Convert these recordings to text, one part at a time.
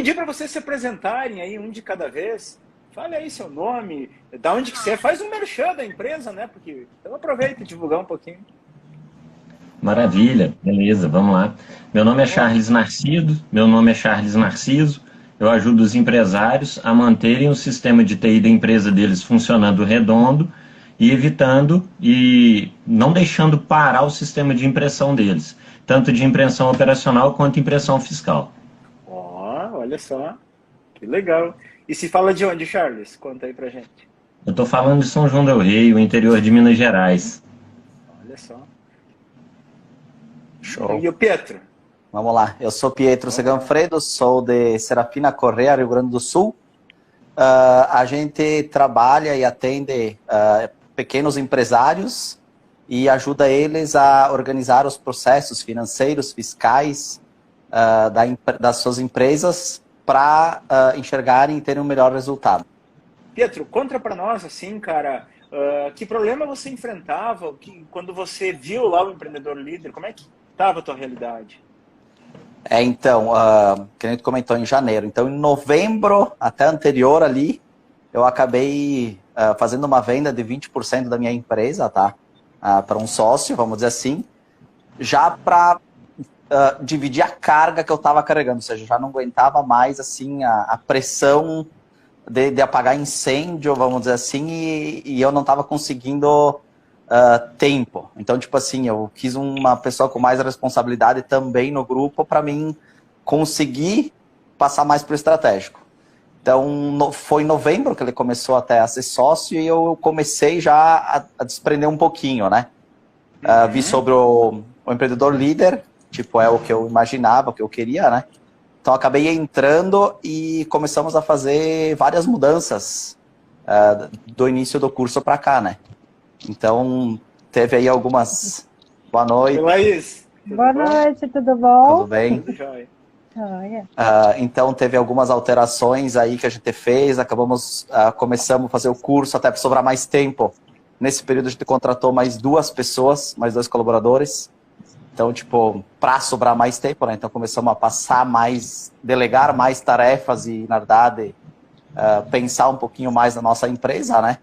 pedir para vocês se apresentarem aí, um de cada vez. Fale aí seu nome, da onde que você é. Faz um merchan da empresa, né? Porque então aproveita e divulgar um pouquinho. Maravilha, beleza, vamos lá. Meu nome é Charles Narciso. Eu ajudo os empresários a manterem o sistema de TI da empresa deles funcionando redondo e evitando e não deixando parar o sistema de impressão deles, tanto de impressão operacional quanto impressão fiscal. Ó, olha só, que legal. E se fala de onde, Charles? Conta aí pra gente. Eu estou falando de São João del Rei, o interior de Minas Gerais. Olha só. Show. E o Pietro? Vamos lá, eu sou Pietro Seganfredo, sou de Serafina Correia, Rio Grande do Sul. A gente trabalha e atende pequenos empresários e ajuda eles a organizar os processos financeiros, fiscais das suas empresas para enxergarem e terem um melhor resultado. Pietro, conta para nós, assim, cara, que problema você enfrentava quando você viu lá o Empreendedor Líder? Como é que estava a tua realidade? Então, que a gente comentou em janeiro. Então, em novembro, até anterior ali, eu acabei fazendo uma venda de 20% da minha empresa, tá? Para um sócio, vamos dizer assim, já para dividir a carga que eu estava carregando, ou seja, já não aguentava mais assim a pressão de apagar incêndio, vamos dizer assim, e eu não estava conseguindo tempo. Então, tipo assim, eu quis uma pessoa com mais responsabilidade também no grupo para mim conseguir passar mais para o estratégico. Então, foi em novembro que ele começou até a ser sócio e eu comecei já a desprender um pouquinho, né? Vi sobre o Empreendedor Líder, tipo, é o que eu imaginava, o que eu queria, né? Então, acabei entrando e começamos a fazer várias mudanças do início do curso para cá, né? Então, teve aí algumas... Boa noite. Oi, Laís. Boa noite, tudo bom? Tudo bem? Tudo jóia. Então, teve algumas alterações aí que a gente fez, começamos a fazer o curso até para sobrar mais tempo. Nesse período, a gente contratou mais 2 pessoas, mais 2 colaboradores. Então, tipo, para sobrar mais tempo, né? Então, começamos a passar mais, delegar mais tarefas e, na verdade, pensar um pouquinho mais na nossa empresa, né?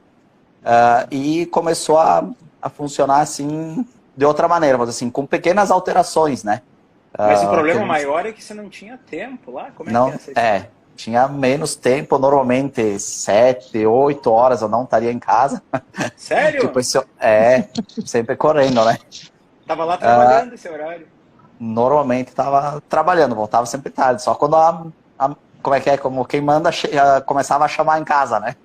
E começou a funcionar, assim, de outra maneira, mas assim, com pequenas alterações, né? Mas o problema maior é que você não tinha tempo lá? Como é não, que é essa história? Tinha menos tempo, normalmente 7, 8 horas eu não estaria em casa. Sério? Tipo, sempre correndo, né? Tava lá trabalhando esse horário? Normalmente estava trabalhando, voltava sempre tarde, só quando como quem manda começava a chamar em casa, né?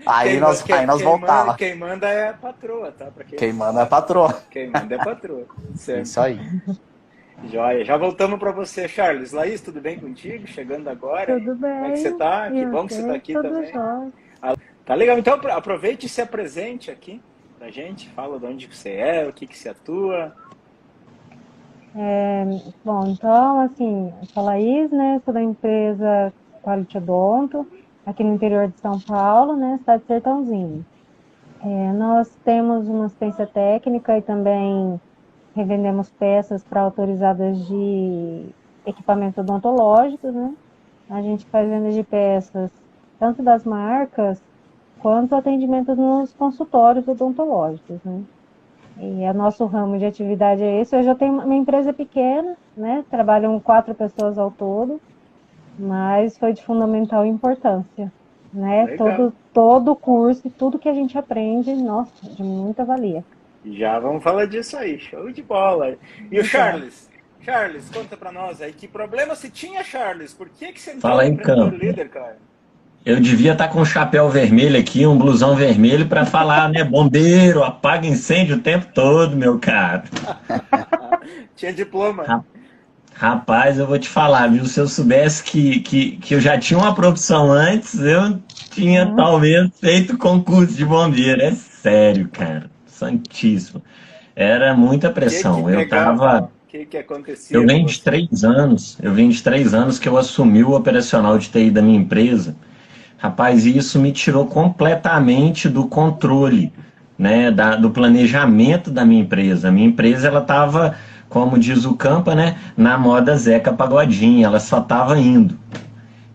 aí nós voltava. Quem manda é a patroa, tá? Quem manda é a patroa. Quem manda é a patroa. Certo. Isso aí. Joia. Já voltamos para você, Charles. Laís, tudo bem contigo? Chegando agora. Tudo bem. Como é que você tá? Que bom que você tá aqui também. Jóia. Tá legal. Então aproveite e se apresente aqui pra gente. Fala de onde você é, o que você atua. Bom, então, assim, eu sou a Laís, né? Sou da empresa Quality Odonto, aqui no interior de São Paulo, né? Cidade de Sertãozinho. Nós temos uma assistência técnica e também revendemos peças para autorizadas de equipamentos odontológicos, né? A gente faz venda de peças tanto das marcas quanto atendimento nos consultórios odontológicos, né? E o nosso ramo de atividade é esse. Eu já tenho uma empresa pequena, né? Trabalham 4 pessoas ao todo, mas foi de fundamental importância, né? Todo o curso e tudo que a gente aprende, nossa, de muita valia. Já vamos falar disso aí, show de bola. E o Charles? Charles, conta pra nós aí, que problema você tinha, Charles? Por que você entrou no Empreendedor Líder, cara? Eu devia estar com um chapéu vermelho aqui, um blusão vermelho, para falar, né? Bombeiro, apaga incêndio o tempo todo, meu caro. Tinha diploma. Rapaz, eu vou te falar, viu? Se eu soubesse que eu já tinha uma profissão antes, eu tinha talvez feito concurso de bombeiro. É sério, cara. Santíssimo. Era muita pressão. O que acontecia? Eu venho de 3 anos que eu assumi o operacional de TI da minha empresa. Rapaz, isso me tirou completamente do controle, né, do planejamento da minha empresa. A minha empresa ela estava como diz o Campa, né, na moda Zeca Pagodinho, ela só estava indo.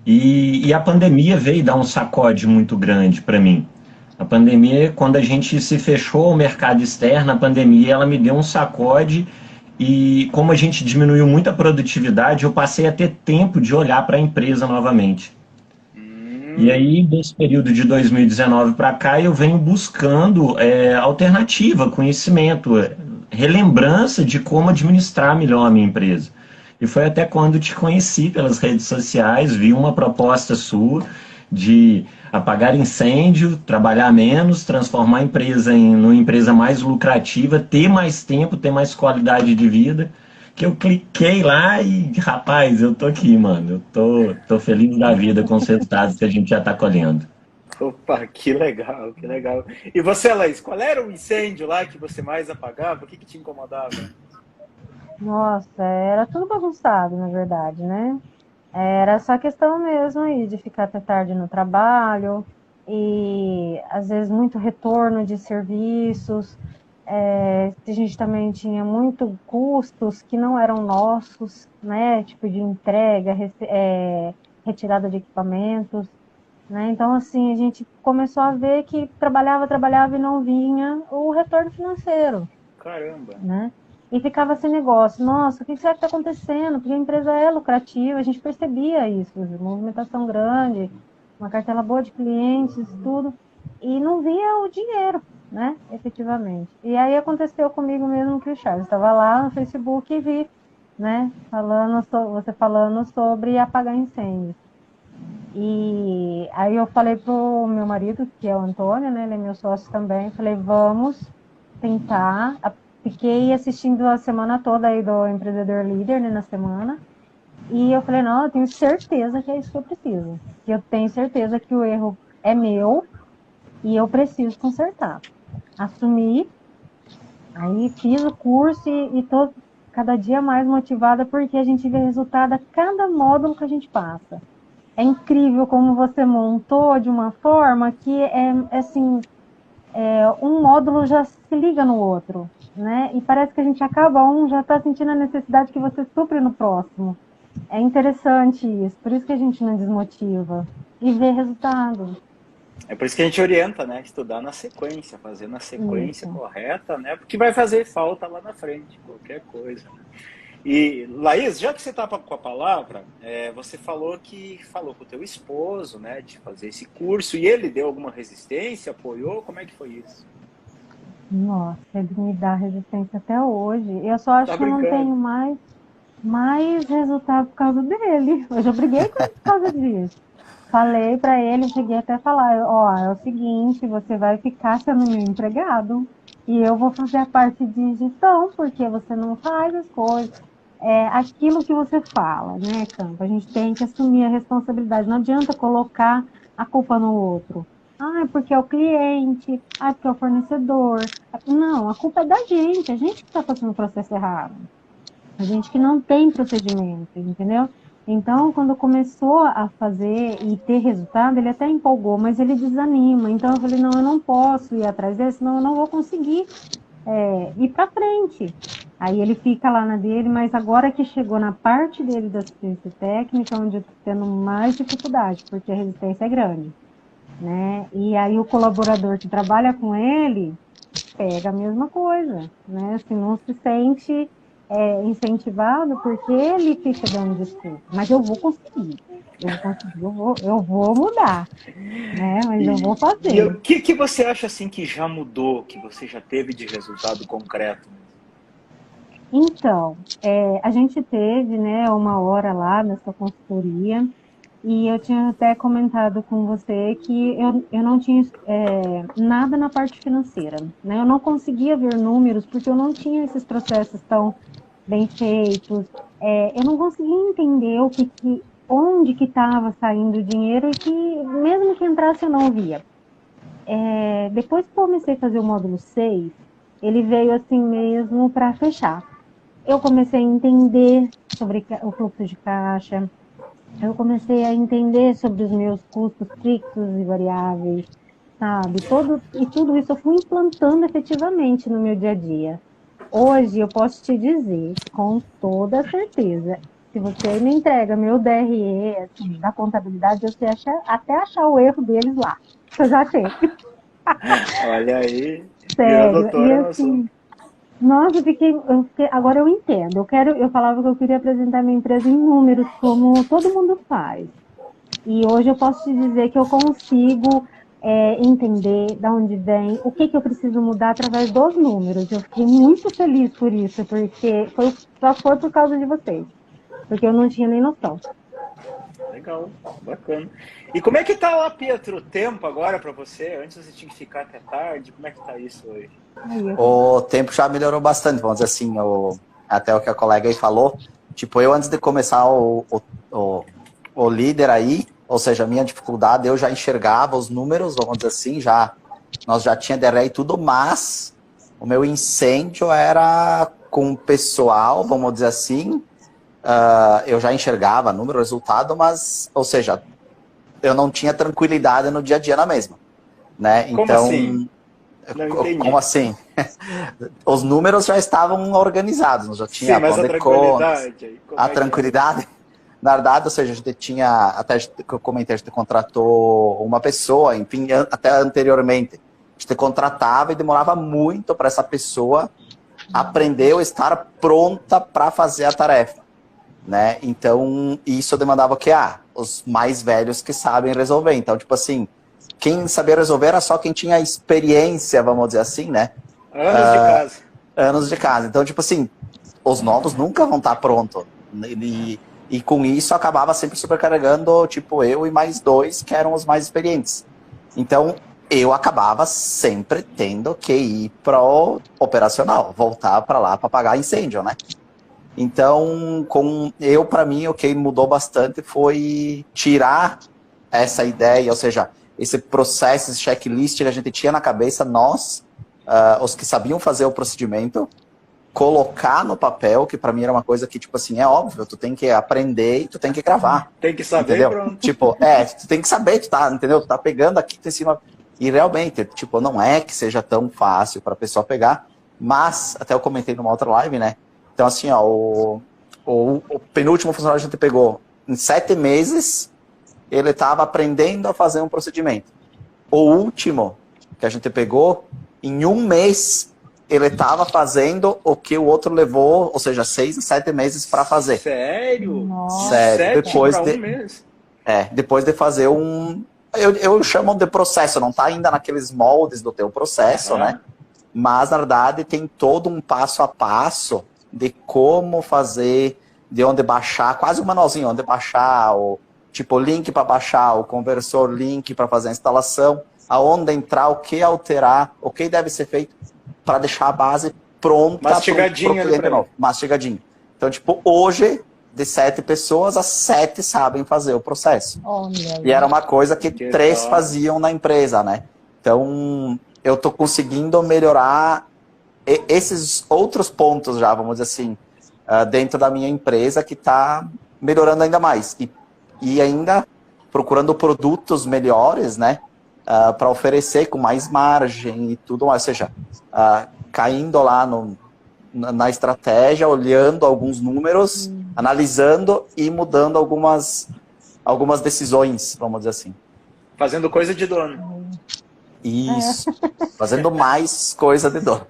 E a pandemia veio dar um sacode muito grande para mim. A pandemia, quando a gente se fechou ao mercado externo, a pandemia ela me deu um sacode e como a gente diminuiu muito a produtividade, eu passei a ter tempo de olhar para a empresa novamente. E aí, desse período de 2019 para cá, eu venho buscando alternativa, conhecimento, relembrança de como administrar melhor a minha empresa. E foi até quando te conheci pelas redes sociais, vi uma proposta sua de apagar incêndio, trabalhar menos, transformar a empresa em uma empresa mais lucrativa, ter mais tempo, ter mais qualidade de vida, que eu cliquei lá e, rapaz, eu tô aqui, mano. Eu tô feliz da vida com os resultados que a gente já tá colhendo. Opa, que legal, que legal. E você, Laís, qual era o incêndio lá que você mais apagava? O que te incomodava? Nossa, era tudo bagunçado, na verdade, né? Era essa questão mesmo aí de ficar até tarde no trabalho e às vezes muito retorno de serviços. A gente também tinha muito custos que não eram nossos, né? Tipo de entrega, retirada de equipamentos, né? Então, assim, a gente começou a ver que trabalhava e não vinha o retorno financeiro. Caramba! Né? E ficava sem negócio. Nossa, o que será que está acontecendo? Porque a empresa é lucrativa, a gente percebia isso, movimentação grande, uma cartela boa de clientes, tudo, e não via o dinheiro, né, efetivamente. E aí aconteceu comigo mesmo que o Charles estava lá no Facebook e vi, né, você falando sobre apagar incêndios. E aí eu falei pro meu marido, que é o Antônio, né, ele é meu sócio também, falei, vamos tentar. Fiquei assistindo a semana toda aí do Empreendedor Líder, né, na semana. E eu falei, não, eu tenho certeza que é isso que eu preciso. Que eu tenho certeza que o erro é meu e eu preciso consertar. Assumi, aí fiz o curso e tô cada dia mais motivada porque a gente vê resultado a cada módulo que a gente passa. É incrível como você montou de uma forma que assim, um módulo já se liga no outro, né? E parece que a gente acaba já está sentindo a necessidade que você supre no próximo. É interessante isso, por isso que a gente não desmotiva e vê resultado. É por isso que a gente orienta, né? Estudar na sequência, fazer na sequência correta, né? Porque vai fazer falta lá na frente, qualquer coisa. Né? E, Laís, já que você está com a palavra, você falou com o teu esposo, né, de fazer esse curso, e ele deu alguma resistência, apoiou? Como é que foi isso? Nossa, ele me dá resistência até hoje. Eu só acho que eu não tenho mais resultado por causa dele. Eu já briguei com ele por causa disso. Falei para ele, cheguei até a falar, ó, é o seguinte, você vai ficar sendo meu empregado e eu vou fazer a parte de gestão, porque você não faz as coisas. Aquilo que você fala, né, Campo? A gente tem que assumir a responsabilidade. Não adianta colocar a culpa no outro. Ah, porque é o cliente, porque é o fornecedor. Não, a culpa é da gente. A gente que está fazendo o processo errado. A gente que não tem procedimento, entendeu? Então, quando começou a fazer e ter resultado, ele até empolgou, mas ele desanima. Então, eu falei, não, eu não posso ir atrás dele, senão eu não vou conseguir ir para frente. Aí ele fica lá na dele, mas agora que chegou na parte dele da assistência técnica, onde eu estou tendo mais dificuldade, porque a resistência é grande, né? E aí o colaborador que trabalha com ele pega a mesma coisa, né? Assim, não se sente incentivado porque ele fica dando desculpa. Mas eu vou conseguir, eu vou mudar, né? Mas eu vou fazer. E o que você acha assim que já mudou, que você já teve de resultado concreto? Então, a gente teve, né, uma hora lá nessa consultoria e eu tinha até comentado com você que eu não tinha nada na parte financeira, né? Eu não conseguia ver números porque eu não tinha esses processos tão bem feitos. Eu não conseguia entender onde que estava saindo o dinheiro e que mesmo que entrasse eu não via. Depois que eu comecei a fazer o módulo 6, ele veio assim mesmo para fechar. Eu comecei a entender sobre o fluxo de caixa, eu comecei a entender sobre os meus custos fixos e variáveis, sabe? Tudo isso eu fui implantando efetivamente no meu dia a dia. hoje eu posso te dizer com toda certeza, se você me entrega meu DRE, assim, da contabilidade, eu sei até achar o erro deles lá. Eu já sei. Olha aí, virou Sério. E doutora no assunto. assim, nossa, agora eu entendo. Eu falava que eu queria apresentar minha empresa em números, como todo mundo faz. E hoje eu posso te dizer que eu consigo entender de onde vem, o que eu preciso mudar através dos números. Eu fiquei muito feliz por isso, porque só foi por causa de vocês. Porque eu não tinha nem noção. Legal, bacana. E como é que tá lá, Pietro, o tempo agora para você? Antes você tinha que ficar até tarde, como é que tá isso hoje? O tempo já melhorou bastante, vamos dizer assim, até o que a colega aí falou. Tipo, eu antes de começar o líder aí, ou seja, a minha dificuldade, eu já enxergava os números, vamos dizer assim, nós já tinha DRE e tudo, mas o meu incêndio era com o pessoal, vamos dizer assim, eu já enxergava número, resultado, mas, ou seja, eu não tinha tranquilidade no dia a dia na mesma, né? Como então, assim? Não entendi. Como assim? Os números já estavam organizados, já tinha. Sim, mas a tranquilidade. A tranquilidade, na verdade, ou seja, a gente tinha, até que eu comentei, a gente contratou uma pessoa, enfim, até anteriormente, a gente contratava e demorava muito para essa pessoa aprender ou estar pronta para fazer a tarefa, né? Então, isso demandava o quê? Os mais velhos que sabem resolver. Então, tipo assim, quem sabia resolver era só quem tinha experiência, vamos dizer assim, né? Anos de casa. Anos de casa. Então, tipo assim, os novos nunca vão estar prontos. E com isso, acabava sempre supercarregando, tipo, eu e mais dois, que eram os mais experientes. Então, eu acabava sempre tendo que ir pro operacional, voltar para lá para apagar incêndio, né? Então, para mim, o que mudou bastante foi tirar essa ideia, ou seja, esse processo, esse checklist que a gente tinha na cabeça, nós, os que sabiam fazer o procedimento, colocar no papel, que para mim era uma coisa que, tipo assim, é óbvio, tu tem que aprender e tu tem que gravar. Tem que saber, entendeu? Pronto. Tipo, tu tem que saber, entendeu? Tu tá pegando aqui, tu em cima. E realmente, tipo, não é que seja tão fácil para a pessoa pegar, mas, até eu comentei numa outra live, né? Então, assim, ó, o penúltimo funcionário que a gente pegou, em 7 meses, ele estava aprendendo a fazer um procedimento. O último que a gente pegou, em 1 mês, ele estava fazendo o que o outro levou, ou seja, 6 a 7 meses para fazer. Sério? Nossa. Sério. Depois de 1 mês? Depois de fazer eu chamo de processo, não está ainda naqueles moldes do teu processo, né? Mas, na verdade, tem todo um passo a passo de como fazer, de onde baixar, quase um manualzinho, onde baixar o tipo link para baixar, o conversor link para fazer a instalação, aonde entrar, o que alterar, o que deve ser feito para deixar a base pronta para o cliente novo. Mastigadinho. Então, tipo, hoje, de 7 pessoas, as 7 sabem fazer o processo. E era uma coisa que 3 faziam na empresa, né? Então, eu tô conseguindo melhorar esses outros pontos já, vamos dizer assim, dentro da minha empresa, que está melhorando ainda mais. E ainda procurando produtos melhores, né? Para oferecer com mais margem e tudo mais. Ou seja, caindo lá na estratégia, olhando alguns números, analisando e mudando algumas decisões, vamos dizer assim. Fazendo coisa de dono. Isso. Fazendo mais coisa de dono.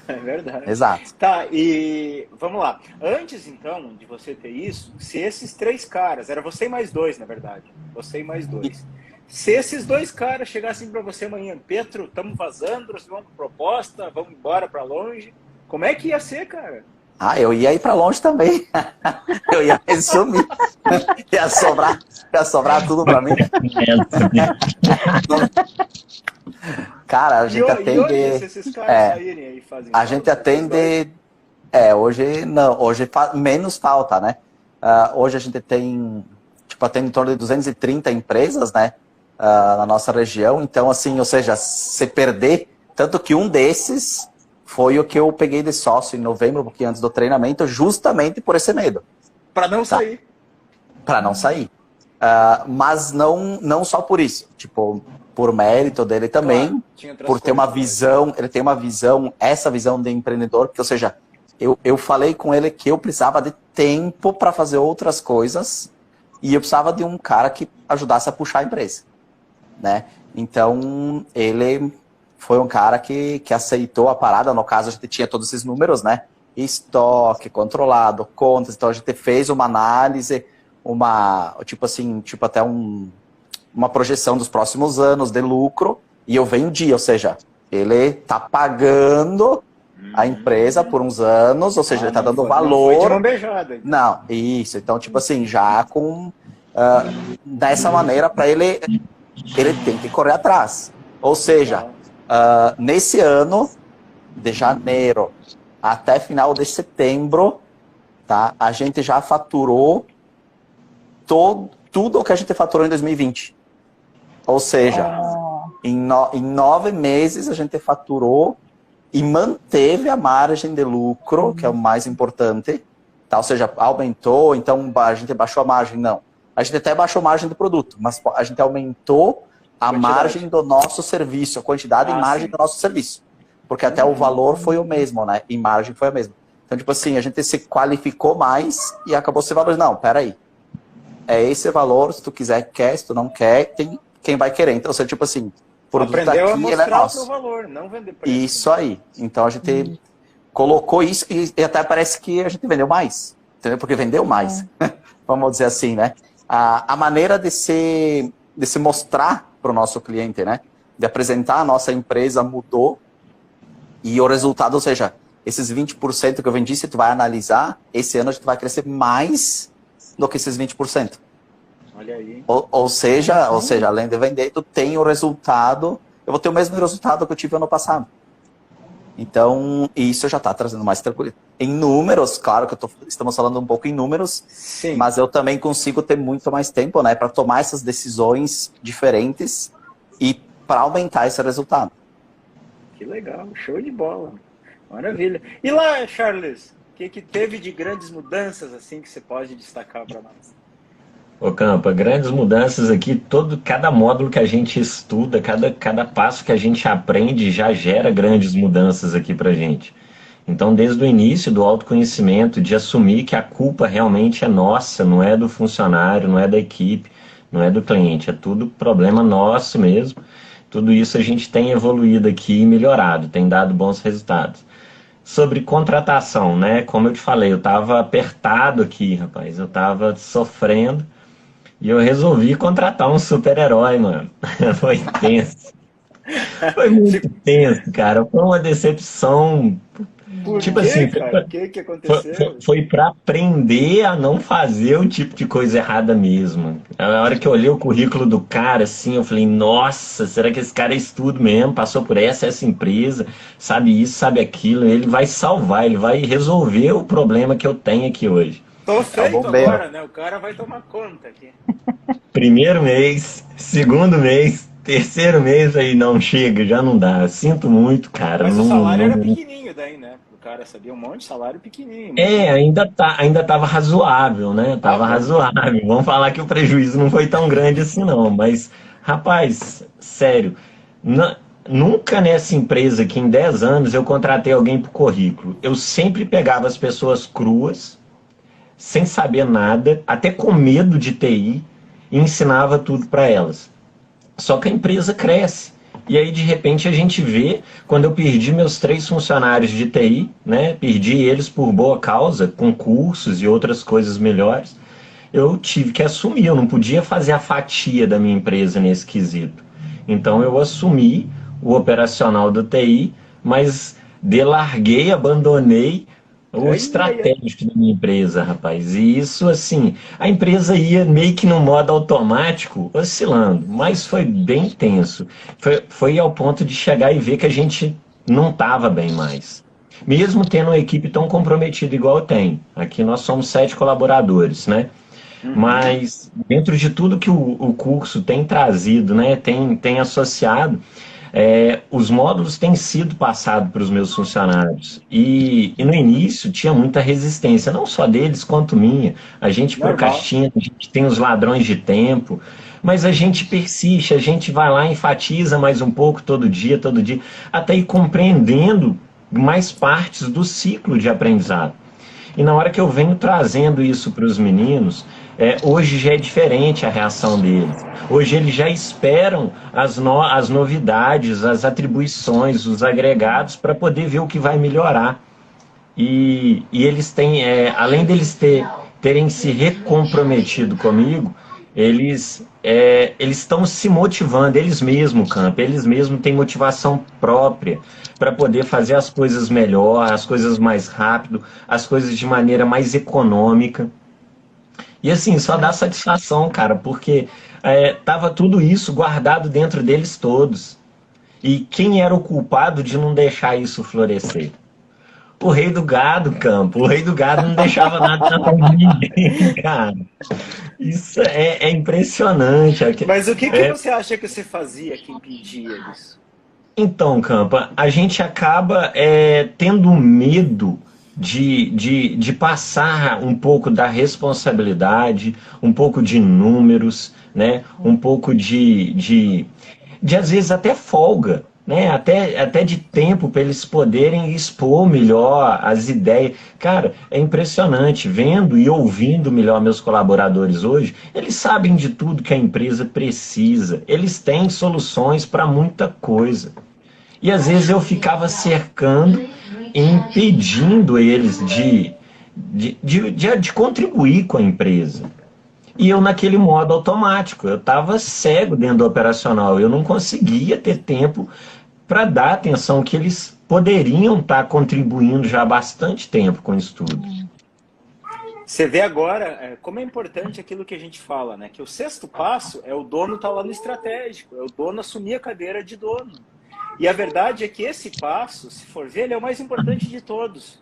É verdade. Exato. Tá, e vamos lá. Antes, então, de você ter isso, se esses 3 caras, era você e mais 2, na verdade. Você e mais 2. Se esses 2 caras chegassem para você amanhã, Pietro, estamos vazando, nós vamos com proposta, vamos embora para longe, como é que ia ser, cara? Eu ia ir para longe também. Eu ia resumir. Ia sobrar tudo para mim. Cara, a gente atende. Se esses caras saírem aí, fazem a gente atende. Hoje não, hoje menos falta, né? Hoje a gente tem, tipo, atende em torno de 230 empresas, né? Na nossa região. Então, assim, ou seja, se perder, tanto que um desses foi o que eu peguei de sócio em novembro, um pouquinho antes do treinamento, justamente por esse medo. Para não sair. Para não sair. Mas não só por isso. Tipo, por mérito dele também, Claro, por ter uma visão, ele tem uma visão, essa visão de empreendedor, que, ou seja, eu falei com ele que eu precisava de tempo para fazer outras coisas e eu precisava de um cara que ajudasse a puxar a empresa, né? Então, ele foi um cara que aceitou a parada. No caso, a gente tinha todos esses números, né? Estoque, controlado, contas. Então, a gente fez uma análise, até uma projeção dos próximos anos de lucro, e eu vendi, ou seja, ele está pagando a empresa por uns anos, ou seja, ele está dando valor. Não foi de mão beijada. Então. Não, isso. Então, já com dessa maneira, para ele tem que correr atrás. Ou seja, nesse ano, de janeiro até final de setembro, tá, a gente já faturou tudo o que a gente faturou em 2020. Ou seja, em 9 meses a gente faturou e manteve a margem de lucro, que é o mais importante. Tá? Ou seja, aumentou, então a gente baixou a margem? Não. A gente até baixou a margem do produto, mas a gente aumentou a margem do nosso serviço, a quantidade e margem do nosso serviço. Porque até o valor foi o mesmo, né? E margem foi a mesma. Então, tipo assim, a gente se qualificou mais e acabou se valorizando. Não, peraí. É esse valor, se tu quiser, quer, se tu não quer, tem quem vai querer. Então, você, tipo assim, o produto aprendeu aqui, a mostrar ele é nosso. o valor, não vender preço. Isso aí. Então, a gente colocou isso e até parece que a gente vendeu mais. Entendeu? Porque vendeu mais. Vamos dizer assim, né? A maneira de se mostrar para o nosso cliente, né? De apresentar a nossa empresa mudou. E o resultado, ou seja, esses 20% que eu vendi, se tu vai analisar, esse ano a gente vai crescer mais do que esses 20%. Olha aí. Ou seja, além de vender, tu tem o resultado, eu vou ter o mesmo resultado que eu tive ano passado. Então, isso já está trazendo mais tranquilidade. Em números, claro que estamos falando um pouco em números, sim, mas eu também consigo ter muito mais tempo, né, para tomar essas decisões diferentes e para aumentar esse resultado. Que legal, show de bola. Maravilha. E lá, Charles, o que teve de grandes mudanças assim que você pode destacar para nós? Ô Campa, grandes mudanças aqui, cada módulo que a gente estuda, cada passo que a gente aprende já gera grandes mudanças aqui pra gente. Então, desde o início do autoconhecimento, de assumir que a culpa realmente é nossa, não é do funcionário, não é da equipe, não é do cliente, é tudo problema nosso mesmo. Tudo isso a gente tem evoluído aqui e melhorado, tem dado bons resultados. Sobre contratação, né? Como eu te falei, eu estava apertado aqui, rapaz, eu estava sofrendo. E eu resolvi contratar um super-herói, mano. Foi tenso. Foi muito tenso, cara. Foi uma decepção. Por tipo quê, assim, cara? O que aconteceu? Foi para aprender a não fazer o tipo de coisa errada mesmo. A hora que eu olhei o currículo do cara, assim, eu falei, nossa, será que esse cara é estudo mesmo? Passou por essa empresa, sabe isso, sabe aquilo. Ele vai salvar, ele vai resolver o problema que eu tenho aqui hoje. Tô feito agora, né? O cara vai tomar conta aqui. Primeiro mês, segundo mês, terceiro mês, aí não chega, já não dá. Sinto muito, cara. Mas o salário era pequenininho daí, né? O cara sabia um monte de salário pequenininho. Ainda tava razoável, né? Tava razoável. Vamos falar que o prejuízo não foi tão grande assim, não. Mas, rapaz, sério, nunca nessa empresa que em 10 anos eu contratei alguém por currículo. Eu sempre pegava as pessoas cruas, sem saber nada, até com medo de TI, e ensinava tudo para elas. Só que a empresa cresce. E aí, de repente, a gente vê, quando eu perdi meus 3 funcionários de TI, né, perdi eles por boa causa, com cursos e outras coisas melhores, eu tive que assumir, eu não podia fazer a fatia da minha empresa nesse quesito. Então, eu assumi o operacional do TI, mas delarguei, abandonei o estratégico da minha empresa, rapaz. E isso, assim, a empresa ia meio que no modo automático, oscilando, mas foi bem tenso. Foi ao ponto de chegar e ver que a gente não estava bem mais. Mesmo tendo uma equipe tão comprometida igual eu tenho. Aqui nós somos 7 colaboradores, né? Mas dentro de tudo que o curso tem trazido, né, tem associado, Os módulos têm sido passados para os meus funcionários. E no início tinha muita resistência, não só deles quanto minha. A gente procrastina, a gente tem os ladrões de tempo, mas a gente persiste, a gente vai lá, enfatiza mais um pouco todo dia, até ir compreendendo mais partes do ciclo de aprendizado. E na hora que eu venho trazendo isso para os meninos, hoje já é diferente a reação deles. Hoje eles já esperam as novidades, as atribuições, os agregados para poder ver o que vai melhorar. E eles têm, além deles terem se recomprometido comigo, eles estão se motivando, eles mesmos, eles mesmos têm motivação própria para poder fazer as coisas melhor, as coisas mais rápido, as coisas de maneira mais econômica. E assim, só dá satisfação, cara, porque tava tudo isso guardado dentro deles todos. E quem era o culpado de não deixar isso florescer? O rei do gado, Campo. O rei do gado não deixava nada na mão de ninguém, cara. Isso é impressionante. Mas o que você acha que você fazia que impedia isso? Então, Campa, a gente acaba tendo medo de passar um pouco da responsabilidade, um pouco de números, né? Um pouco de às vezes até folga, né? Até de tempo para eles poderem expor melhor as ideias. Cara, é impressionante, vendo e ouvindo melhor meus colaboradores hoje, eles sabem de tudo que a empresa precisa, eles têm soluções para muita coisa. E às vezes eu ficava cercando e impedindo eles de contribuir com a empresa. E eu naquele modo automático, eu estava cego dentro do operacional, eu não conseguia ter tempo para dar atenção que eles poderiam estar contribuindo já há bastante tempo com isso tudo. Você vê agora como é importante aquilo que a gente fala, né? Que o sexto passo é o dono estar lá no estratégico, é o dono assumir a cadeira de dono. E a verdade é que esse passo, se for ver, ele é o mais importante de todos.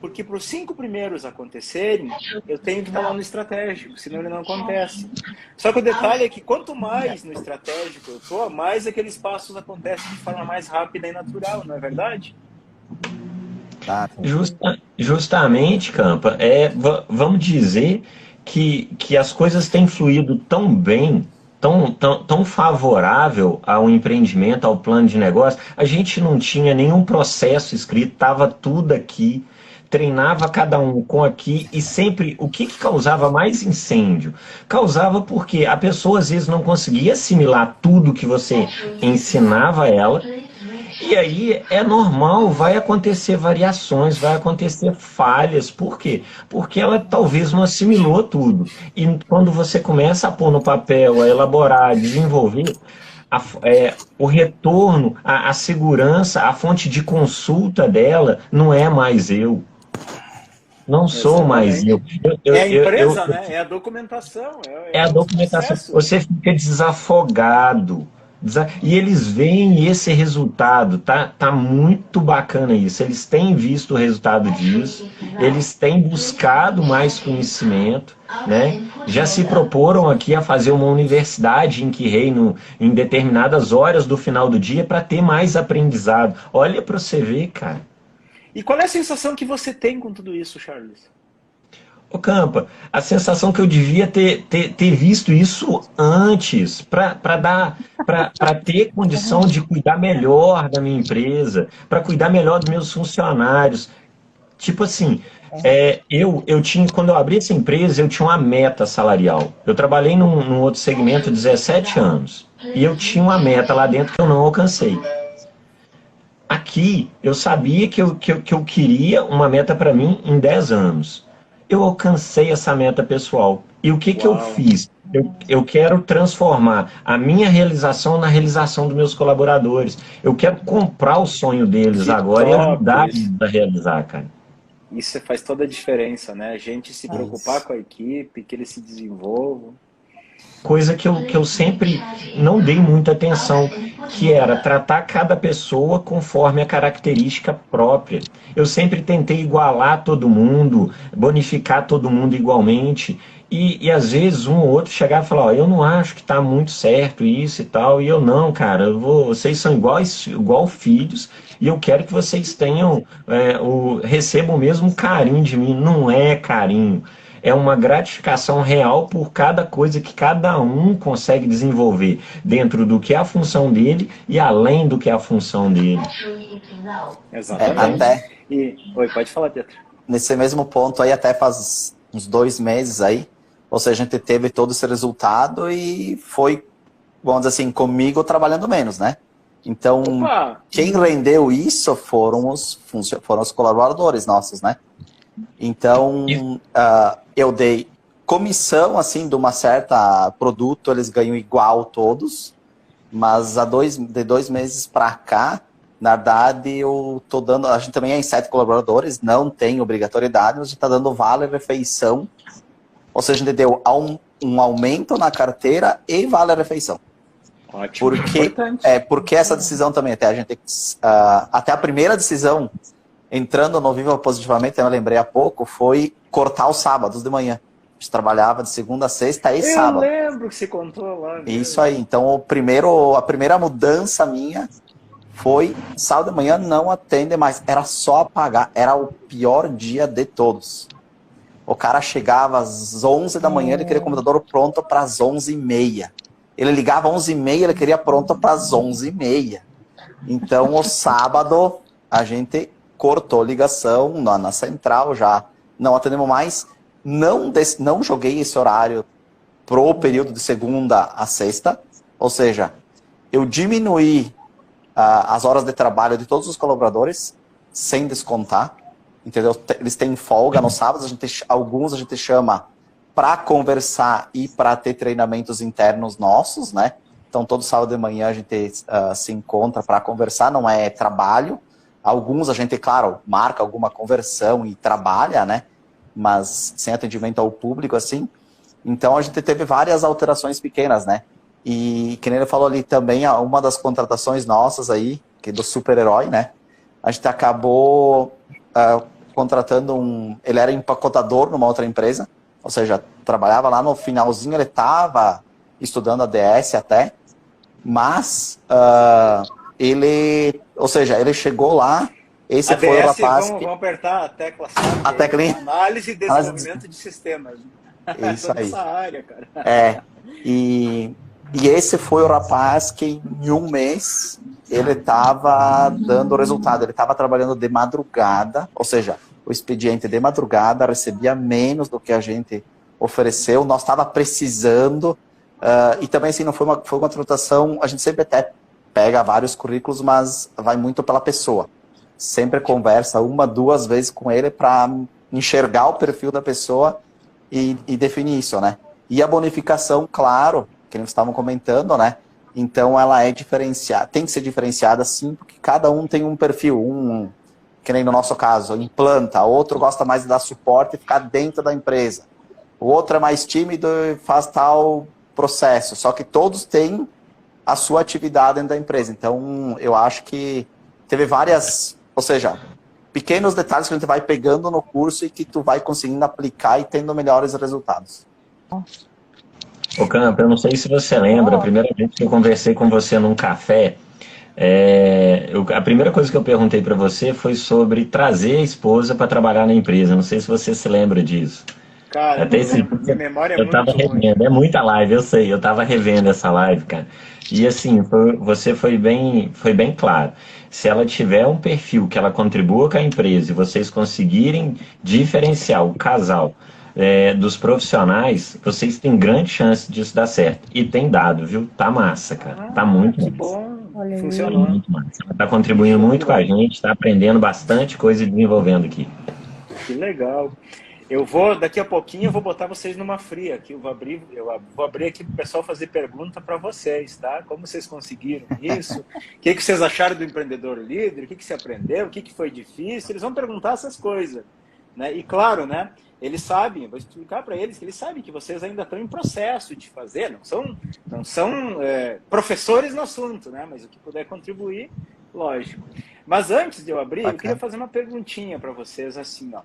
Porque para os 5 primeiros acontecerem, eu tenho que estar lá no estratégico, senão ele não acontece. Só que o detalhe é que quanto mais no estratégico eu estou, mais aqueles passos acontecem de forma mais rápida e natural, não é verdade? Justamente, Campa, vamos dizer que as coisas têm fluído tão bem, tão favorável ao empreendimento, ao plano de negócio. A gente não tinha nenhum processo escrito, estava tudo aqui. Treinava cada um com aqui e sempre o que causava mais incêndio? Causava porque a pessoa às vezes não conseguia assimilar tudo que você ensinava a ela, e aí é normal, vai acontecer variações, vai acontecer falhas. Por quê? Porque ela talvez não assimilou tudo. E quando você começa a pôr no papel, a elaborar, a desenvolver, o retorno, a segurança, a fonte de consulta dela não é mais eu. Não sou mais eu. É a empresa, né? É a documentação. É a documentação. Processo. Você fica desafogado. E eles veem esse resultado. Tá muito bacana isso. Eles têm visto o resultado disso. Eles têm buscado mais conhecimento, né? Já se proporam aqui a fazer uma universidade em Quirreio em determinadas horas do final do dia para ter mais aprendizado. Olha para você ver, cara. E qual é a sensação que você tem com tudo isso, Charles? Ô Campa, a sensação que eu devia ter visto isso antes, para ter condição de cuidar melhor da minha empresa, para cuidar melhor dos meus funcionários. Tipo assim, eu tinha, quando eu abri essa empresa, eu tinha uma meta salarial. Eu trabalhei num outro segmento 17 anos. E eu tinha uma meta lá dentro que eu não alcancei. Aqui, eu sabia que eu queria uma meta para mim em 10 anos. Eu alcancei essa meta pessoal. E o que eu fiz? Eu quero transformar a minha realização na realização dos meus colaboradores. Eu quero comprar o sonho deles agora e ajudar eles a realizar, cara. Isso faz toda a diferença, né? A gente se preocupar com a equipe, que eles se desenvolvam. Coisa que eu sempre não dei muita atenção, que era tratar cada pessoa conforme a característica própria. Eu sempre tentei igualar todo mundo, bonificar todo mundo igualmente, E às vezes um ou outro chegava e falava, ó, eu não acho que tá muito certo isso e tal, e eu não, cara, vocês são igual filhos, e eu quero que vocês tenham, recebam o mesmo carinho de mim. Não é carinho, é uma gratificação real por cada coisa que cada um consegue desenvolver dentro do que é a função dele e além do que é a função dele. Exatamente. Até Oi, pode falar, Pietro. nesse mesmo ponto aí, até faz uns 2 meses aí, ou seja, a gente teve todo esse resultado e foi, vamos dizer assim, comigo trabalhando menos, né? Então, Opa! quem rendeu isso foram os colaboradores nossos, né? Então, eu dei comissão, assim, de uma certa produto, eles ganham igual todos, mas de 2 meses para cá, na verdade, eu tô dando, a gente também é em 7 colaboradores, não tem obrigatoriedade, mas a gente está dando vale-refeição, ou seja, a gente deu um aumento na carteira e vale-refeição. Ótimo, Porque essa decisão também, até a gente até a primeira decisão, entrando no Viva Positivamente, eu lembrei há pouco, foi cortar os sábados de manhã. A gente trabalhava de segunda a sexta e sábado. Eu lembro que você contou lá. Isso aí, então a primeira mudança minha foi sábado de manhã não atende mais, era só apagar, era o pior dia de todos. O cara chegava às 11 da manhã, ele queria o computador pronto para as 11h30. Ele ligava às 11h30, ele queria pronto para as 11h30. Então, o sábado, a gente cortou ligação na central já. Não atendemos mais. Não joguei esse horário pro período de segunda a sexta. Ou seja, eu diminuí as horas de trabalho de todos os colaboradores, sem descontar. Entendeu? Eles têm folga no sábado, alguns a gente chama para conversar e para ter treinamentos internos nossos, né? Então, todo sábado de manhã a gente se encontra para conversar, não é trabalho. Alguns a gente, claro, marca alguma conversão e trabalha, né? Mas sem atendimento ao público, assim. Então, a gente teve várias alterações pequenas, né? E, que nem ele falou ali também, uma das contratações nossas aí, que é do super-herói, né? A gente acabou contratando ele era empacotador numa outra empresa, ou seja, trabalhava lá no finalzinho, ele estava estudando a DS até, mas ele chegou lá, esse a foi DS, o rapaz vamos apertar a tecla, sabe? A tecla análise e desenvolvimento de sistemas. Isso aí. Essa área, cara. E esse foi o rapaz que em um mês ele estava dando resultado, ele estava trabalhando de madrugada, ou seja, o expediente de madrugada recebia menos do que a gente ofereceu, nós estava precisando, e também assim, não foi uma contratação, a gente sempre até pega vários currículos, mas vai muito pela pessoa. Sempre conversa 1, 2 vezes com ele para enxergar o perfil da pessoa e definir isso, né? E a bonificação, claro, que eles estavam comentando, né? Então ela é diferenciada, tem que ser diferenciada sim, porque cada um tem um perfil, que nem no nosso caso, implanta, outro gosta mais de dar suporte e ficar dentro da empresa. O outro é mais tímido e faz tal processo, só que todos têm a sua atividade dentro da empresa. Então eu acho que teve várias, ou seja, pequenos detalhes que a gente vai pegando no curso e que tu vai conseguindo aplicar e tendo melhores resultados. Ô Campo, eu não sei se você lembra, a primeira vez que eu conversei com você num café, a primeira coisa que eu perguntei para você foi sobre trazer a esposa para trabalhar na empresa. Não sei se você se lembra disso. Cara, Até minha memória é eu tava muito ruim. revendo, é muita live, eu sei, eu tava revendo essa live, cara. E assim, você foi bem claro. Se ela tiver um perfil que ela contribua com a empresa e vocês conseguirem diferenciar o casal dos profissionais, vocês têm grande chance disso dar certo. E tem dado, viu? Tá massa, cara. Tá muito Que massa. bom. Olha aí. Funcionou. Muito massa. Ela tá contribuindo muito com a gente, tá aprendendo bastante coisa e desenvolvendo aqui. Que legal. Daqui a pouquinho eu vou botar vocês numa fria aqui. Eu vou abrir aqui para o pessoal fazer pergunta para vocês, tá? Como vocês conseguiram isso? O que vocês acharam do empreendedor líder? O que você aprendeu? O que foi difícil? Eles vão perguntar essas coisas, né? E claro, né? Eles sabem, vou explicar para eles que eles sabem que vocês ainda estão em processo de fazer, não são professores no assunto, né? Mas o que puder contribuir, lógico. Mas antes de eu abrir, eu queria fazer uma perguntinha para vocês assim, ó.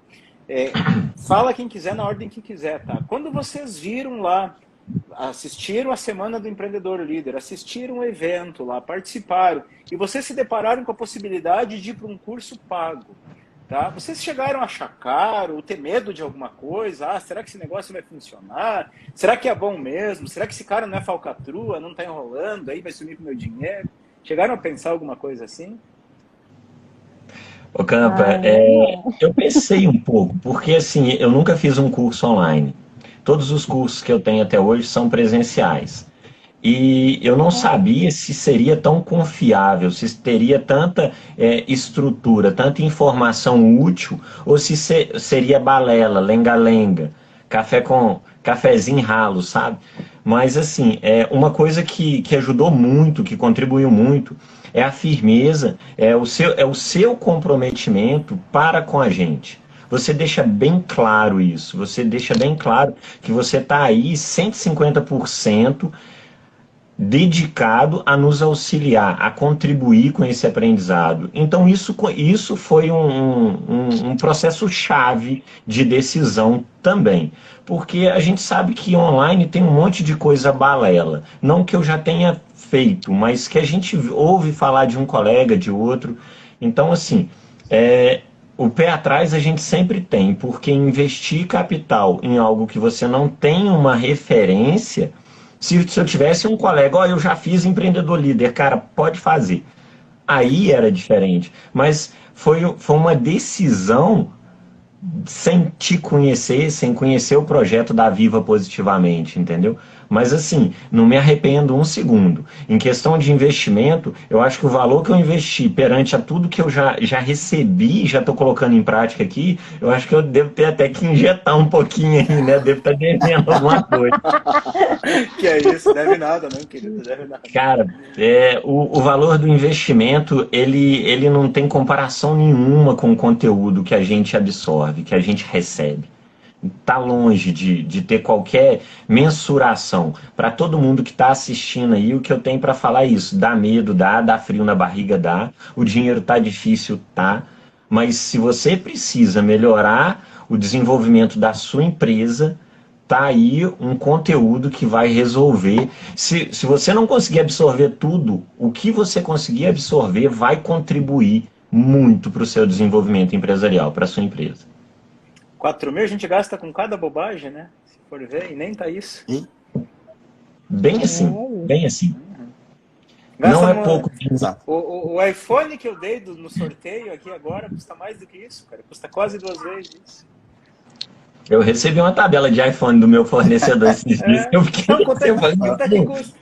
Fala quem quiser na ordem que quiser, tá? Quando vocês viram lá, assistiram a Semana do Empreendedor Líder, assistiram o evento lá, participaram, e vocês se depararam com a possibilidade de ir para um curso pago, tá? Vocês chegaram a achar caro, ou ter medo de alguma coisa? Ah, será que esse negócio vai funcionar? Será que é bom mesmo? Será que esse cara não é falcatrua, não está enrolando, aí vai sumir com o meu dinheiro? Chegaram a pensar alguma coisa assim? Ô Campa, eu pensei um pouco, porque assim, eu nunca fiz um curso online. Todos os cursos que eu tenho até hoje são presenciais. E eu não sabia se seria tão confiável, se teria tanta estrutura, tanta informação útil, ou se seria balela, lenga-lenga, cafezinho ralo, sabe? Mas assim, uma coisa que ajudou muito, que contribuiu muito, é a firmeza, é o seu comprometimento para com a gente. Você deixa bem claro isso, você deixa bem claro que você está aí 150% dedicado a nos auxiliar, a contribuir com esse aprendizado. Então, isso foi um processo-chave de decisão também. Porque a gente sabe que online tem um monte de coisa balela. Não que eu já tenha feito, mas que a gente ouve falar de um colega, de outro. Então, assim, o pé atrás a gente sempre tem, porque investir capital em algo que você não tem uma referência. Se eu tivesse um colega, eu já fiz empreendedor líder, cara, pode fazer. Aí era diferente. Mas foi uma decisão sem te conhecer, sem conhecer o projeto da Viva positivamente, entendeu? Mas assim, não me arrependo um segundo. Em questão de investimento, eu acho que o valor que eu investi perante a tudo que eu já recebi, já estou colocando em prática aqui, eu acho que eu devo ter até que injetar um pouquinho aí, né? Devo estar devendo alguma coisa. Que é isso, deve nada, não, querido, deve nada. Cara, o valor do investimento, ele não tem comparação nenhuma com o conteúdo que a gente absorve, que a gente recebe. Está longe de ter qualquer mensuração. Para todo mundo que está assistindo aí, o que eu tenho para falar é isso. Dá medo, dá frio na barriga, dá. O dinheiro tá difícil, tá. Mas se você precisa melhorar o desenvolvimento da sua empresa, tá aí um conteúdo que vai resolver. Se você não conseguir absorver tudo, o que você conseguir absorver vai contribuir muito para o seu desenvolvimento empresarial, para a sua empresa. 4 mil a gente gasta com cada bobagem, né? Se for ver, e nem tá isso. Bem assim, bem assim. Gasta não é pouco. O iPhone que eu dei no sorteio aqui agora custa mais do que isso, cara. Custa quase 2 vezes isso. Eu recebi uma tabela de iPhone do meu fornecedor esses dias. Eu fiquei quanto é que custa?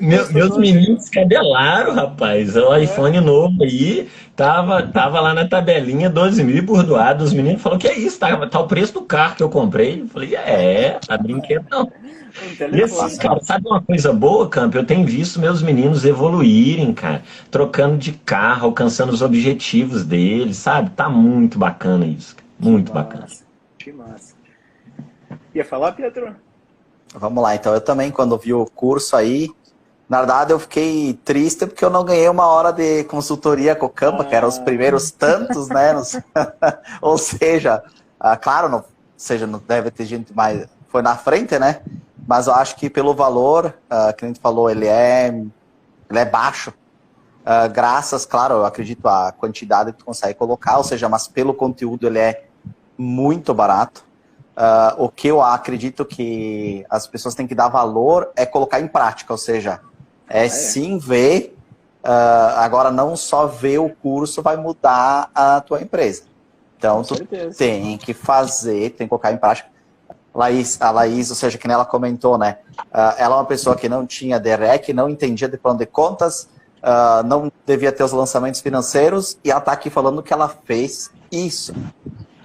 Meus meninos cabelaram, rapaz. O iPhone novo aí tava lá na tabelinha 12 mil bordoado. Os meninos falaram, que é isso? Tá o preço do carro que eu comprei. Eu falei, tá brinquedo não. E assim, cara, sabe uma coisa boa, Campo? Eu tenho visto meus meninos evoluírem, cara, trocando de carro, alcançando os objetivos deles, sabe? Tá muito bacana isso, cara. Muito bacana. Que massa. Ia falar, Pietro? Vamos lá, então eu também, quando vi o curso aí, na verdade eu fiquei triste porque eu não ganhei 1 hora de consultoria com o Campa, que eram os primeiros tantos, né? Ou seja, claro, não deve ter gente mais, foi na frente, né? Mas eu acho que pelo valor, que a gente falou, ele é baixo. Graças, claro, eu acredito a quantidade que tu consegue colocar, ou seja, mas pelo conteúdo ele é muito barato. O que eu acredito que as pessoas têm que dar valor é colocar em prática, ou seja, sim ver, agora não só ver o curso vai mudar a tua empresa. Então, tu tem que fazer, tem que colocar em prática. A Laís, ou seja, que ela comentou, né? Ela é uma pessoa que não tinha DREC, não entendia de plano de contas, não devia ter os lançamentos financeiros, e ela está aqui falando que ela fez isso.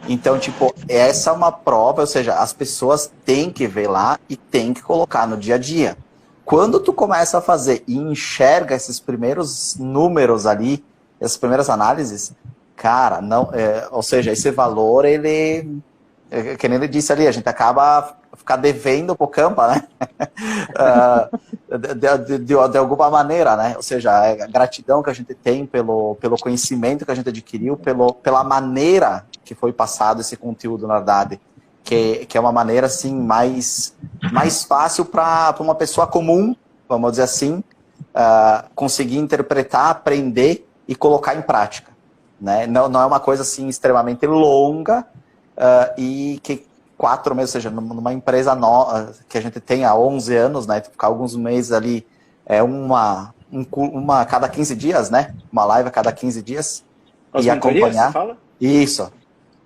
Então, tipo, essa é uma prova, ou seja, as pessoas têm que ver lá e têm que colocar no dia a dia. Quando tu começa a fazer e enxerga esses primeiros números ali, essas primeiras análises, cara, não, ou seja, esse valor, ele, que nem ele disse ali, a gente acaba ficar devendo pro Campa, né? De alguma maneira, né? Ou seja, a gratidão que a gente tem pelo conhecimento que a gente adquiriu, pela maneira que foi passado esse conteúdo, na verdade, que é uma maneira assim mais fácil para uma pessoa comum, vamos dizer assim, conseguir interpretar, aprender e colocar em prática, né? Não é uma coisa assim extremamente longa e que 4 meses, ou seja, numa empresa que a gente tem há 11 anos, né? Ficar alguns meses ali, uma a cada 15 dias, né? Uma live a cada 15 dias. As e mentorias, acompanhar. você fala? Isso,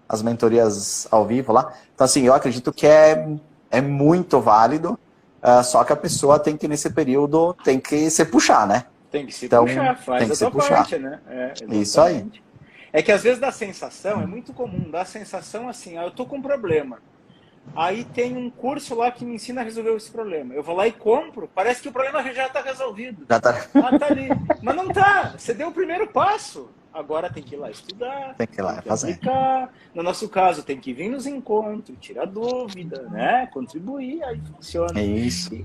as mentorias ao vivo lá. Então, assim, eu acredito que é muito válido, só que a pessoa tem que, nesse período, tem que se puxar, né? Tem que se Então, puxar, faz tem que a se tua puxar. parte, né? Isso aí. É que às vezes dá sensação, é muito comum, dá a sensação assim, eu tô com um problema. Aí tem um curso lá que me ensina a resolver esse problema. Eu vou lá e compro, parece que o problema já está resolvido. Já tá. Tá ali. Mas não tá. Você deu o primeiro passo. Agora tem que ir lá estudar. Tem que ir lá fazer. Aplicar. No nosso caso, tem que vir nos encontros, tirar dúvida, né? Contribuir, aí funciona. É isso.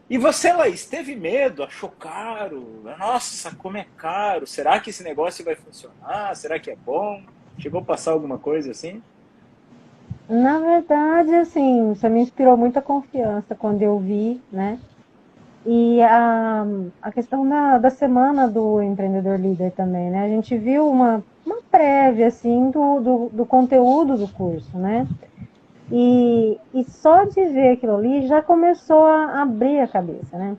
E você, Laís, teve medo? Achou caro? Nossa, como é caro? Será que esse negócio vai funcionar? Será que é bom? Chegou a passar alguma coisa assim? Na verdade, assim, você me inspirou muita confiança quando eu vi, né? E a questão da semana do empreendedor líder também, né? A gente viu uma prévia, assim, do conteúdo do curso, né? E só de ver aquilo ali já começou a abrir a cabeça, né?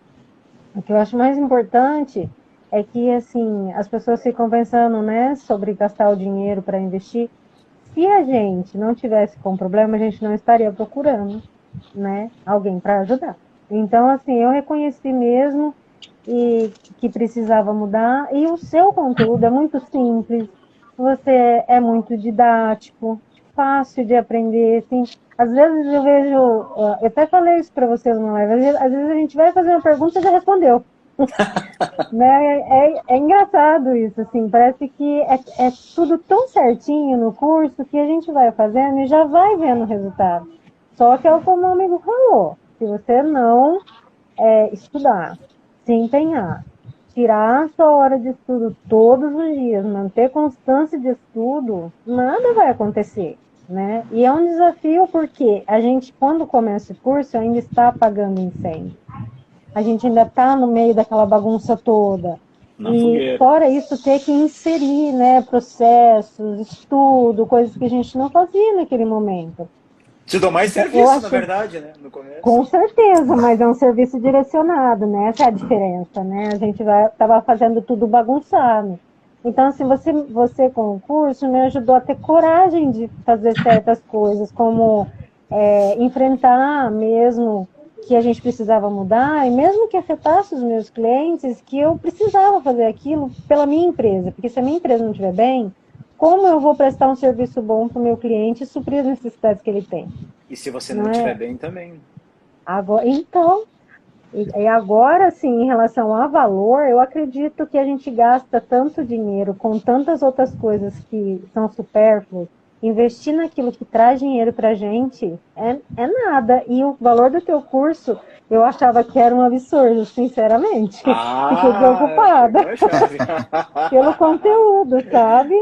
O que eu acho mais importante é que, assim, as pessoas ficam pensando, né, sobre gastar o dinheiro para investir. Se a gente não tivesse com problema, a gente não estaria procurando, né, alguém para ajudar. Então, assim, eu reconheci mesmo que precisava mudar, e o seu conteúdo é muito simples, você é muito didático, fácil de aprender, assim. Às vezes eu vejo, eu até falei isso para vocês numa live, às vezes a gente vai fazer uma pergunta e já respondeu. Né? É engraçado isso, assim, parece que é tudo tão certinho no curso que a gente vai fazendo e já vai vendo o resultado. Só que é como o amigo falou, se você não estudar, se empenhar, tirar a sua hora de estudo todos os dias, manter constância de estudo, nada vai acontecer, né? E é um desafio porque a gente, quando começa o curso, ainda está apagando incêndio. A gente ainda está no meio daquela bagunça toda. Na e fogueira. Fora isso, ter que inserir, né, processos, estudo, coisas que a gente não fazia naquele momento. Te dou mais Então, serviço, na verdade, né? No começo. Com certeza, mas é um serviço direcionado, né? Essa é a diferença, né? A gente estava fazendo tudo bagunçado. Então, assim, você com o curso me ajudou a ter coragem de fazer certas coisas, como enfrentar mesmo que a gente precisava mudar, e mesmo que afetasse os meus clientes, que eu precisava fazer aquilo pela minha empresa, porque se a minha empresa não estiver bem, como eu vou prestar um serviço bom para o meu cliente e suprir as necessidades que ele tem? E se você não estiver bem também. Agora, então, e agora, sim, em relação a valor, eu acredito que a gente gasta tanto dinheiro com tantas outras coisas que são supérfluas. Investir naquilo que traz dinheiro pra gente é nada. E o valor do teu curso, eu achava que era um absurdo, sinceramente. Fiquei preocupada pelo conteúdo, sabe?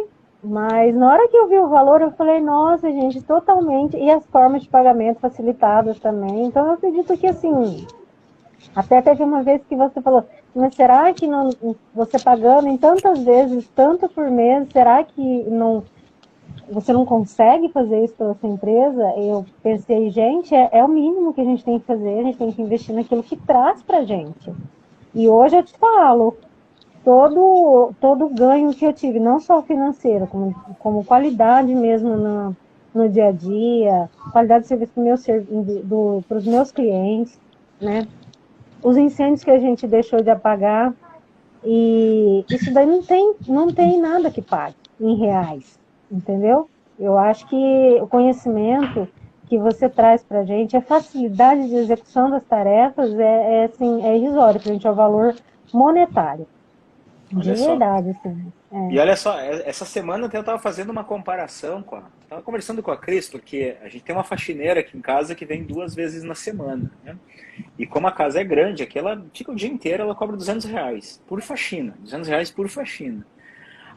Mas na hora que eu vi o valor, eu falei, nossa, gente, totalmente. E as formas de pagamento facilitadas também. Então, eu acredito que, assim, até teve uma vez que você falou, mas será que não, você pagando em tantas vezes, tanto por mês, será que você não consegue fazer isso pela sua empresa? Eu pensei, gente, é o mínimo que a gente tem que fazer, a gente tem que investir naquilo que traz pra gente. E hoje eu te falo, todo ganho que eu tive, não só financeiro, como qualidade mesmo no dia a dia, qualidade de serviço para os meus clientes, né? Os incêndios que a gente deixou de apagar, e isso daí não tem nada que pague em reais, entendeu? Eu acho que o conhecimento que você traz para a gente, a facilidade de execução das tarefas assim, é irrisório para a gente, é o valor monetário. De verdade, assim. E olha só, essa semana eu estava fazendo uma comparação estava conversando com a Cris, porque a gente tem uma faxineira aqui em casa que vem 2 vezes na semana, né? E como a casa é grande, aqui ela fica o dia inteiro, ela cobra R$200 por faxina, R$200 por faxina.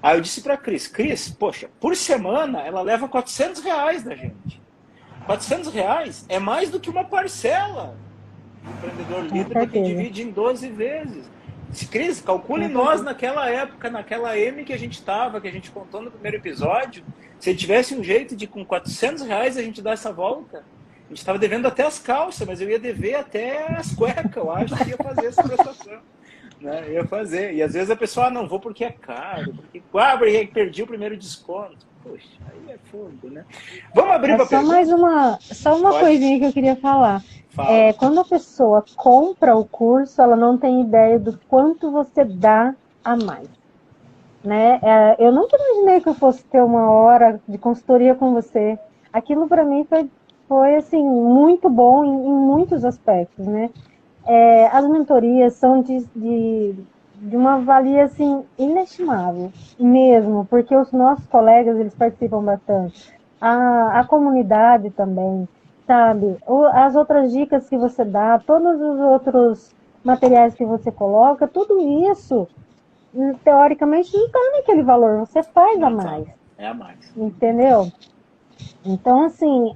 Aí eu disse para Cris, poxa, por semana ela leva R$ 400 da gente. R$ 400 é mais do que uma parcela. O empreendedor líder que divide em 12 vezes. Cris, calcule nós naquela época, naquela M que a gente estava, que a gente contou no primeiro episódio, se tivesse um jeito de com R$ 400 a gente dar essa volta. A gente estava devendo até as calças, mas eu ia dever até as cuecas, eu acho que ia fazer essa prestação. Né? Ia fazer. E às vezes a pessoa, não vou porque é caro, porque perdi o primeiro desconto. Poxa, aí é fogo, né? Vamos abrir para pergunta? Só uma coisinha que eu queria falar. Quando a pessoa compra o curso, ela não tem ideia do quanto você dá a mais. Né? Eu nunca imaginei que eu fosse ter uma hora de consultoria com você. Aquilo para mim foi assim, muito bom em muitos aspectos. Né? As mentorias são de uma valia assim, inestimável, mesmo, porque os nossos colegas eles participam bastante. A comunidade também. Sabe, as outras dicas que você dá, todos os outros materiais que você coloca, tudo isso, teoricamente, não está naquele valor, você faz a mais. É a mais. Entendeu? Então, assim,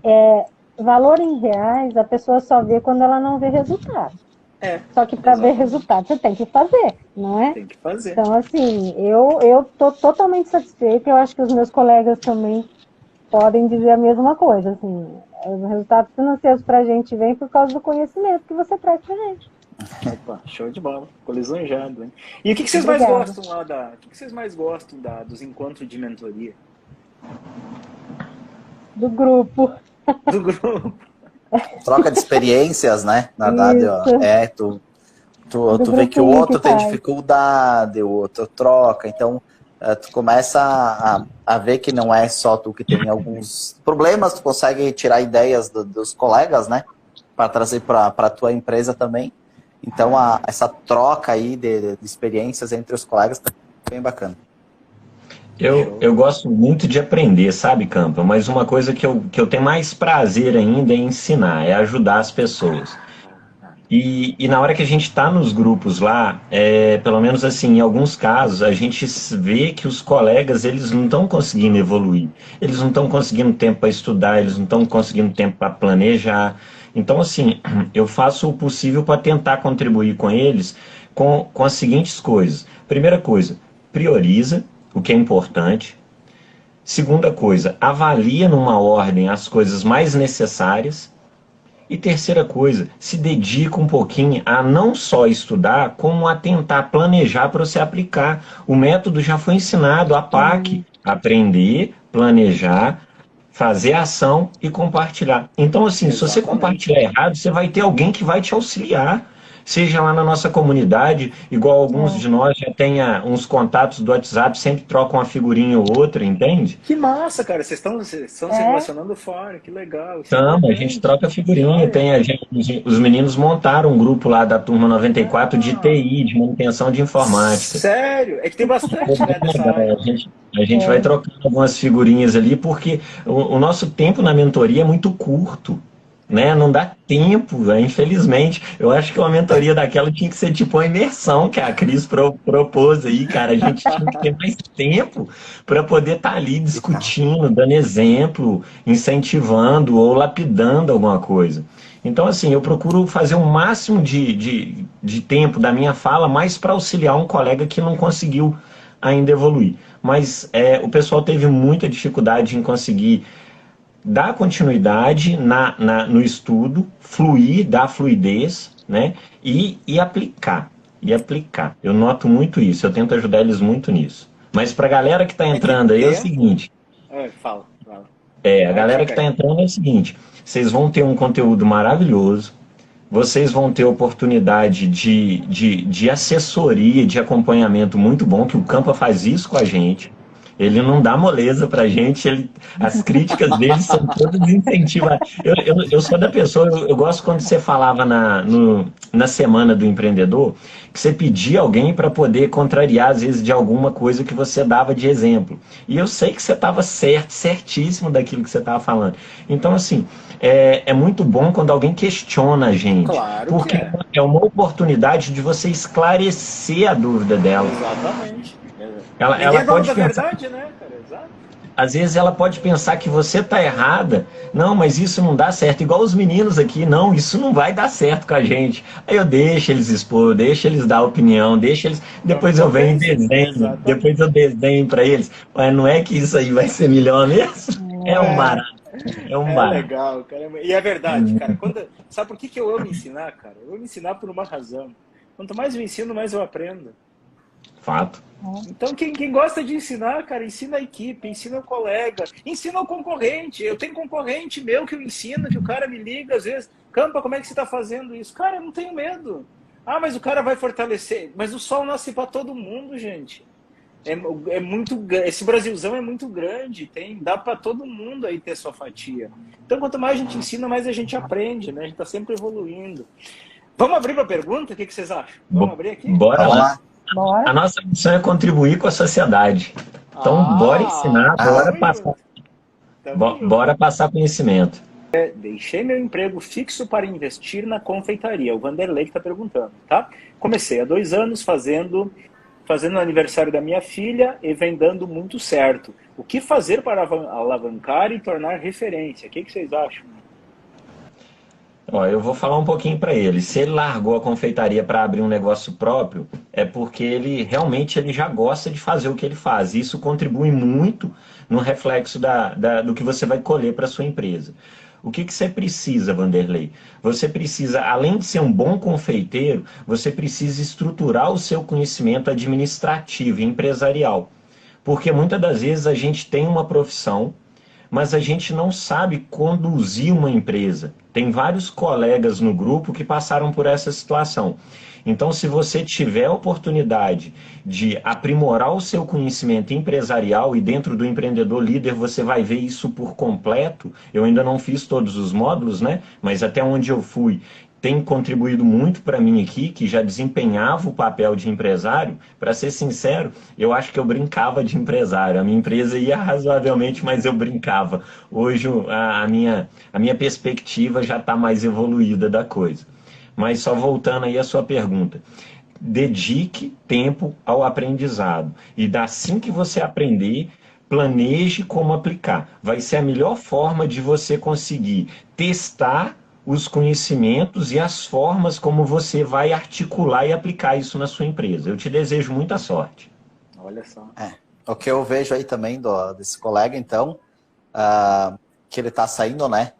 valor em reais, a pessoa só vê quando ela não vê resultado. Só que para ver resultado, você tem que fazer, não é? Tem que fazer. Então, assim, eu estou totalmente satisfeita, eu acho que os meus colegas também podem dizer a mesma coisa, assim, os resultados financeiros para a gente vem por causa do conhecimento que você traz para a gente. Opa, show de bola, ficou lisonjado, hein? E o que vocês mais gostam lá o que vocês mais gostam dos encontros de mentoria? Do grupo. Do grupo. Troca de experiências, né? Na verdade, ó, tu vê que o outro tem dificuldade, o outro troca, então tu começa a ver que não é só tu que tem alguns problemas, tu consegue tirar ideias dos colegas, né? Para trazer para a tua empresa também. Então, essa troca aí de experiências entre os colegas tá bem bacana. Eu gosto muito de aprender, sabe, Campa? Mas uma coisa que eu tenho mais prazer ainda é ensinar, é ajudar as pessoas. E na hora que a gente está nos grupos lá, pelo menos assim, em alguns casos, a gente vê que os colegas, eles não estão conseguindo evoluir. Eles não estão conseguindo tempo para estudar, eles não estão conseguindo tempo para planejar. Então, assim, eu faço o possível para tentar contribuir com eles com as seguintes coisas. Primeira coisa, prioriza o que é importante. Segunda coisa, avalia numa ordem as coisas mais necessárias. E terceira coisa, se dedica um pouquinho a não só estudar, como a tentar planejar para você aplicar. O método já foi ensinado, a PAC, aprender, planejar, fazer ação e compartilhar. Então, assim, se você compartilhar errado, você vai ter alguém que vai te auxiliar. Seja lá na nossa comunidade, igual alguns de nós já tem uns contatos do WhatsApp, sempre trocam uma figurinha ou outra, entende? Que massa, cara. Vocês estão se relacionando fora, que legal. Estamos, a gente troca figurinha, os meninos montaram um grupo lá da turma 94 de TI, de manutenção de informática. Sério? É que tem bastante, né, dessa área. A gente vai trocando algumas figurinhas ali, porque o nosso tempo na mentoria é muito curto. Né? Não dá tempo, né? Infelizmente. Eu acho que uma mentoria daquela tinha que ser tipo uma imersão que a Cris propôs aí, cara. A gente tinha que ter mais tempo para poder estar ali discutindo, dando exemplo, incentivando ou lapidando alguma coisa. Então, assim, eu procuro fazer o máximo de tempo da minha fala mais para auxiliar um colega que não conseguiu ainda evoluir. Mas o pessoal teve muita dificuldade em conseguir dar continuidade no estudo, dar fluidez, né? E aplicar. Eu noto muito isso, eu tento ajudar eles muito nisso. Mas para a galera que está entrando aí é o seguinte. Fala. A galera que está entrando é o seguinte: vocês vão ter um conteúdo maravilhoso, vocês vão ter oportunidade de assessoria, de acompanhamento muito bom, que o Campa faz isso com a gente. Ele não dá moleza pra gente, as críticas dele são todas incentivadas. Eu sou da pessoa, eu gosto quando você falava na semana do empreendedor, que você pedia alguém para poder contrariar, às vezes, de alguma coisa que você dava de exemplo. E eu sei que você estava certíssimo daquilo que você estava falando. Então, assim, é muito bom quando alguém questiona a gente. Claro, porque é uma oportunidade de você esclarecer a dúvida dela. Exatamente. Ela Ninguém é dono pode da pensar, verdade, né, cara? Exato. às vezes ela pode pensar que você está errada. Não, mas isso não dá certo. Igual os meninos aqui, não, isso não vai dar certo com a gente. Aí eu deixo eles expor, deixo eles dar opinião, deixo eles. Depois eu venho e Convence. desenho, depois Exatamente. eu desenho para eles. Mas não é que isso aí vai ser melhor mesmo? É um É, barato, é um é barato. legal, cara. E é verdade, cara. Sabe por que eu amo ensinar, cara? Eu amo ensinar por uma razão. Quanto mais eu ensino, mais eu aprendo. Fato. Então, quem gosta de ensinar, cara, ensina a equipe, ensina o colega, ensina o concorrente. Eu tenho concorrente meu que eu ensino, que o cara me liga às vezes. Campa, como é que você está fazendo isso? Cara, eu não tenho medo. Ah, mas o cara vai fortalecer. Mas o sol nasce para todo mundo, gente. É muito, esse Brasilzão é muito grande, dá para todo mundo aí ter sua fatia. Então, quanto mais a gente ensina, mais a gente aprende, né? A gente está sempre evoluindo. Vamos abrir para pergunta? O que vocês acham? Vamos abrir aqui? Bora Vamos lá. lá. A Bora. nossa missão é contribuir com a sociedade. Então, bora ensinar, bora Tamo passar, junto. Tamo junto. bora passar conhecimento. Deixei meu emprego fixo para investir na confeitaria. O Vanderlei que está perguntando, tá? Comecei há 2 anos fazendo o aniversário da minha filha e vem dando muito certo. O que fazer para alavancar e tornar referência? O que vocês acham? Ó, eu vou falar um pouquinho para ele. Se ele largou a confeitaria para abrir um negócio próprio, é porque ele realmente ele já gosta de fazer o que ele faz. Isso contribui muito no reflexo do que você vai colher para sua empresa. O que você precisa, Vanderlei? Você precisa, além de ser um bom confeiteiro, você precisa estruturar o seu conhecimento administrativo e empresarial. Porque muitas das vezes a gente tem uma profissão, mas a gente não sabe conduzir uma empresa. Tem vários colegas no grupo que passaram por essa situação. Então, se você tiver a oportunidade de aprimorar o seu conhecimento empresarial e dentro do empreendedor líder você vai ver isso por completo. Eu ainda não fiz todos os módulos, né? Mas até onde eu fui, tem contribuído muito para mim aqui, que já desempenhava o papel de empresário. Para ser sincero, eu acho que eu brincava de empresário. A minha empresa ia razoavelmente, mas eu brincava. Hoje a minha perspectiva já está mais evoluída da coisa. Mas só voltando aí à sua pergunta. Dedique tempo ao aprendizado. E assim que você aprender, planeje como aplicar. Vai ser a melhor forma de você conseguir testar os conhecimentos e as formas como você vai articular e aplicar isso na sua empresa. Eu te desejo muita sorte. Olha só. O que eu vejo aí também desse colega, então, que ele está saindo, né?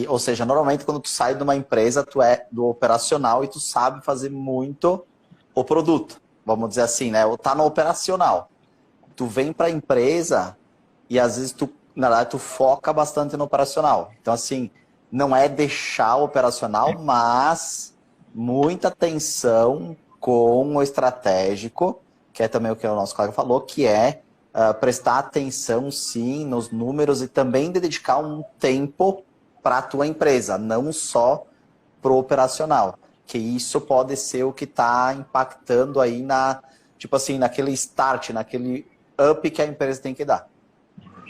Ou seja, normalmente quando tu sai de uma empresa, tu é do operacional e tu sabe fazer muito o produto, vamos dizer assim, né? Ou tá no operacional. Tu vem para a empresa e às vezes na verdade, tu foca bastante no operacional. Então, assim, não é deixar o operacional, mas muita atenção com o estratégico, que é também o que o nosso colega falou, que é prestar atenção, sim, nos números e também dedicar um tempo para a tua empresa, não só para o operacional. Que isso pode ser o que está impactando aí tipo assim, naquele start, naquele up que a empresa tem que dar.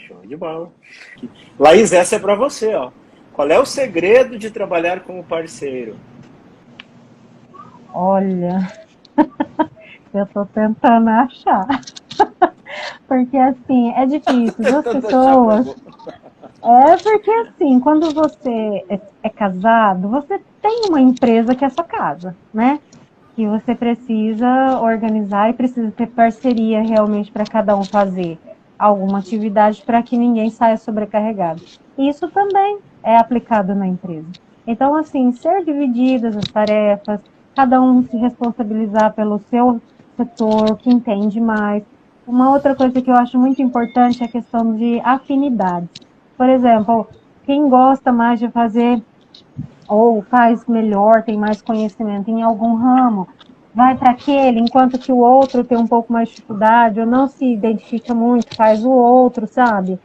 Show de bola. Laís, essa é para você, ó. Qual é o segredo de trabalhar como parceiro? Olha, eu tô tentando achar. Porque, assim, é difícil. Duas pessoas... porque, assim, quando você é casado, você tem uma empresa que é a sua casa, né? Que você precisa organizar e precisa ter parceria realmente para cada um fazer alguma atividade para que ninguém saia sobrecarregado. Isso também é aplicado na empresa. Então, assim, ser divididas as tarefas, cada um se responsabilizar pelo seu setor, que entende mais. Uma outra coisa que eu acho muito importante é a questão de afinidades. Por exemplo, quem gosta mais de fazer ou faz melhor, tem mais conhecimento em algum ramo, vai para aquele, enquanto que o outro tem um pouco mais de dificuldade, ou não se identifica muito, faz o outro, sabe?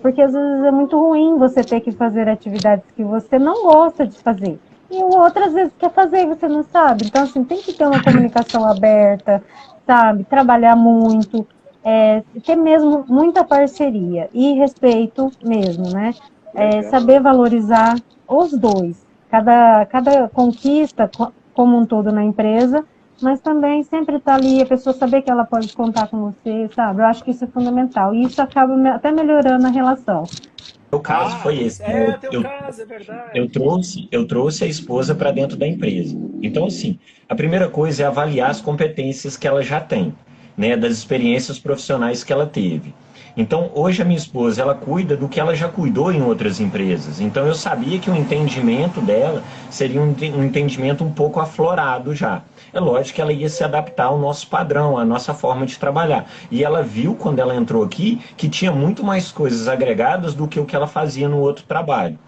Porque às vezes é muito ruim você ter que fazer atividades que você não gosta de fazer. E o outro às vezes quer fazer e você não sabe. Então, assim, tem que ter uma comunicação aberta, sabe? Trabalhar muito, ter mesmo muita parceria e respeito mesmo, né? Saber valorizar os dois. Cada conquista como um todo na empresa mas também sempre estar ali, a pessoa saber que ela pode contar com você, sabe? Eu acho que isso é fundamental. E isso acaba até melhorando a relação. O caso foi esse. Teu caso, é Eu verdade. trouxe a esposa para dentro da empresa. Então, assim, a primeira coisa é avaliar as competências que ela já tem, né, das experiências profissionais que ela teve. Então, hoje a minha esposa, ela cuida do que ela já cuidou em outras empresas. Então, eu sabia que o entendimento dela seria um entendimento um pouco aflorado já. É lógico que ela ia se adaptar ao nosso padrão, à nossa forma de trabalhar. E ela viu, quando ela entrou aqui, que tinha muito mais coisas agregadas do que o que ela fazia no outro trabalho.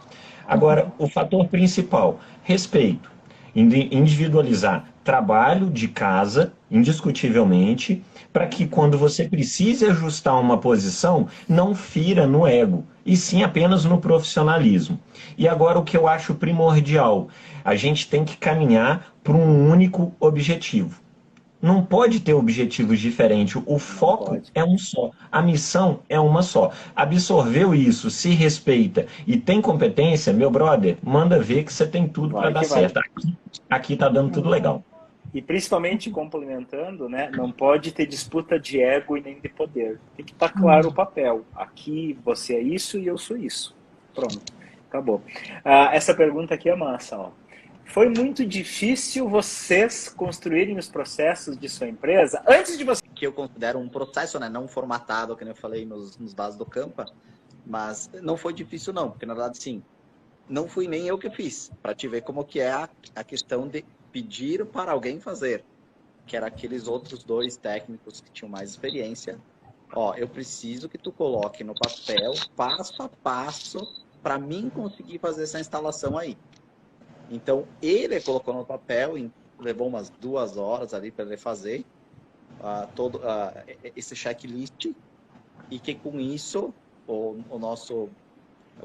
Agora, o fator principal, respeito. Individualizar trabalho de casa, indiscutivelmente, para que quando você precise ajustar uma posição, não fira no ego, e sim apenas no profissionalismo. E agora o que eu acho primordial, a gente tem que caminhar para um único objetivo. Não pode ter objetivos diferentes. O foco é um só. A missão é uma só. Absorveu isso, se respeita e tem competência, meu brother, manda ver que você tem tudo para dar certo. Aqui tá dando tudo legal. E principalmente complementando, né? Não pode ter disputa de ego e nem de poder. Tem que estar claro o papel. Aqui você é isso e eu sou isso. Pronto, acabou. Essa pergunta aqui é massa, ó. Foi muito difícil vocês construírem os processos de sua empresa antes de você... Que eu considero um processo, né, não formatado, como eu falei nos dados do Campa, mas não foi difícil não, porque na verdade sim, não fui nem eu que fiz, para te ver como que é a questão de pedir para alguém fazer, que era aqueles outros 2 técnicos que tinham mais experiência. Ó, eu preciso que tu coloque no papel, passo a passo, para mim conseguir fazer essa instalação aí. Então, ele colocou no papel, levou umas 2 horas ali para ele fazer todo esse checklist, e que com isso, o nosso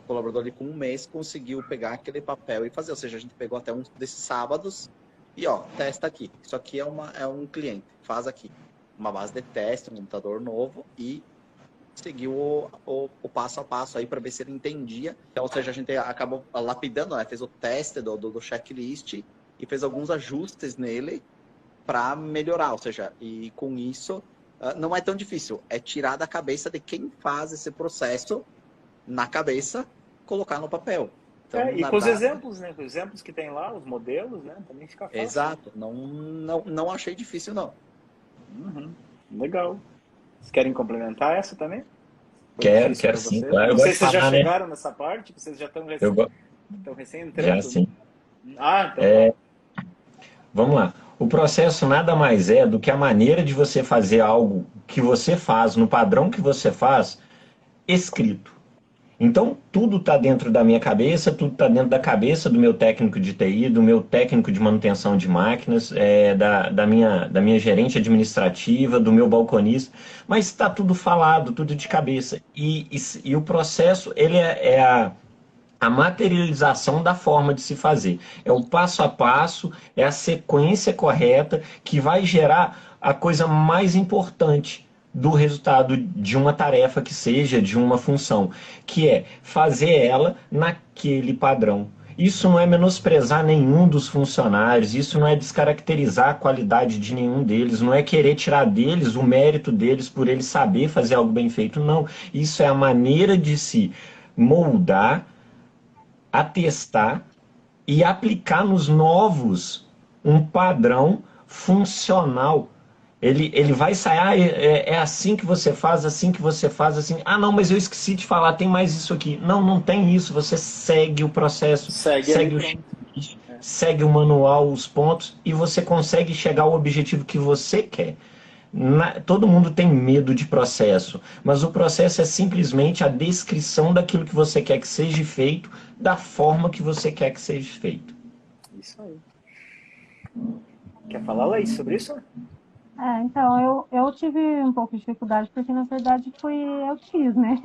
colaborador ali com 1 mês conseguiu pegar aquele papel e fazer. Ou seja, a gente pegou até um desses sábados e, ó, testa aqui. Isso aqui é um cliente, faz aqui. Uma base de teste, um computador novo, e seguiu o passo a passo aí para ver se ele entendia. Então, ou seja, a gente acabou lapidando, né? Fez o teste do checklist e fez alguns ajustes nele para melhorar. Ou seja, e com isso não é tão difícil. É tirar da cabeça de quem faz esse processo na cabeça, colocar no papel. Então, e com os exemplos, né? Os exemplos que tem lá, os modelos, né? Também fica fácil. Exato. Não achei difícil, não. Uhum. Legal. Vocês querem complementar essa também? Quero sim, claro. Não sei se vocês já chegaram nessa parte, vocês já estão recém entrando. Já sim. Então vamos lá. O processo nada mais é do que a maneira de você fazer algo que você faz, no padrão que você faz, escrito. Então, tudo está dentro da minha cabeça, tudo está dentro da cabeça do meu técnico de TI, do meu técnico de manutenção de máquinas, da minha gerente administrativa, do meu balconista, mas está tudo falado, tudo de cabeça. E o processo, ele é a materialização da forma de se fazer. É o passo a passo, é a sequência correta que vai gerar a coisa mais importante do resultado de uma tarefa que seja, de uma função, que é fazer ela naquele padrão. Isso não é menosprezar nenhum dos funcionários, isso não é descaracterizar a qualidade de nenhum deles, não é querer tirar deles o mérito deles por eles saber fazer algo bem feito, não. Isso é a maneira de se moldar, atestar e aplicar nos novos um padrão funcional. Ele vai sair, é assim que você faz, assim que você faz, assim. Ah, não, mas eu esqueci de falar, tem mais isso aqui. Não tem isso, você segue o processo, segue o checklist, segue o manual, os pontos, e você consegue chegar ao objetivo que você quer. Todo mundo tem medo de processo, mas o processo é simplesmente a descrição daquilo que você quer que seja feito, da forma que você quer que seja feito. Isso aí. Quer falar, Laís, sobre isso? Então, eu tive um pouco de dificuldade, porque na verdade foi eu que fiz, né?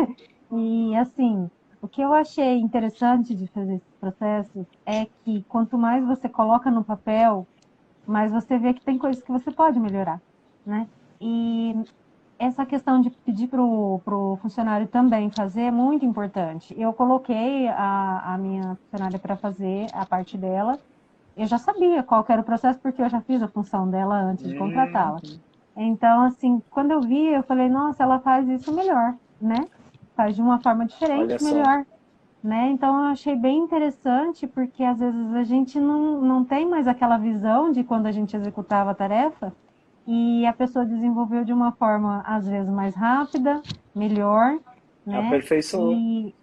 E assim, o que eu achei interessante de fazer esse processo é que quanto mais você coloca no papel, mais você vê que tem coisas que você pode melhorar, né? E essa questão de pedir para o funcionário também fazer é muito importante. Eu coloquei a minha funcionária para fazer a parte dela, eu já sabia qual que era o processo, porque eu já fiz a função dela antes de contratá-la. Hum, Então, assim, quando eu vi, eu falei, nossa, ela faz isso melhor, né? Faz de uma forma olha diferente, só. melhor, né? Então, eu achei bem interessante, porque às vezes a gente não tem mais aquela visão de quando a gente executava a tarefa, e a pessoa desenvolveu de uma forma, às vezes, mais rápida, melhor, né? Aperfeiçoou. E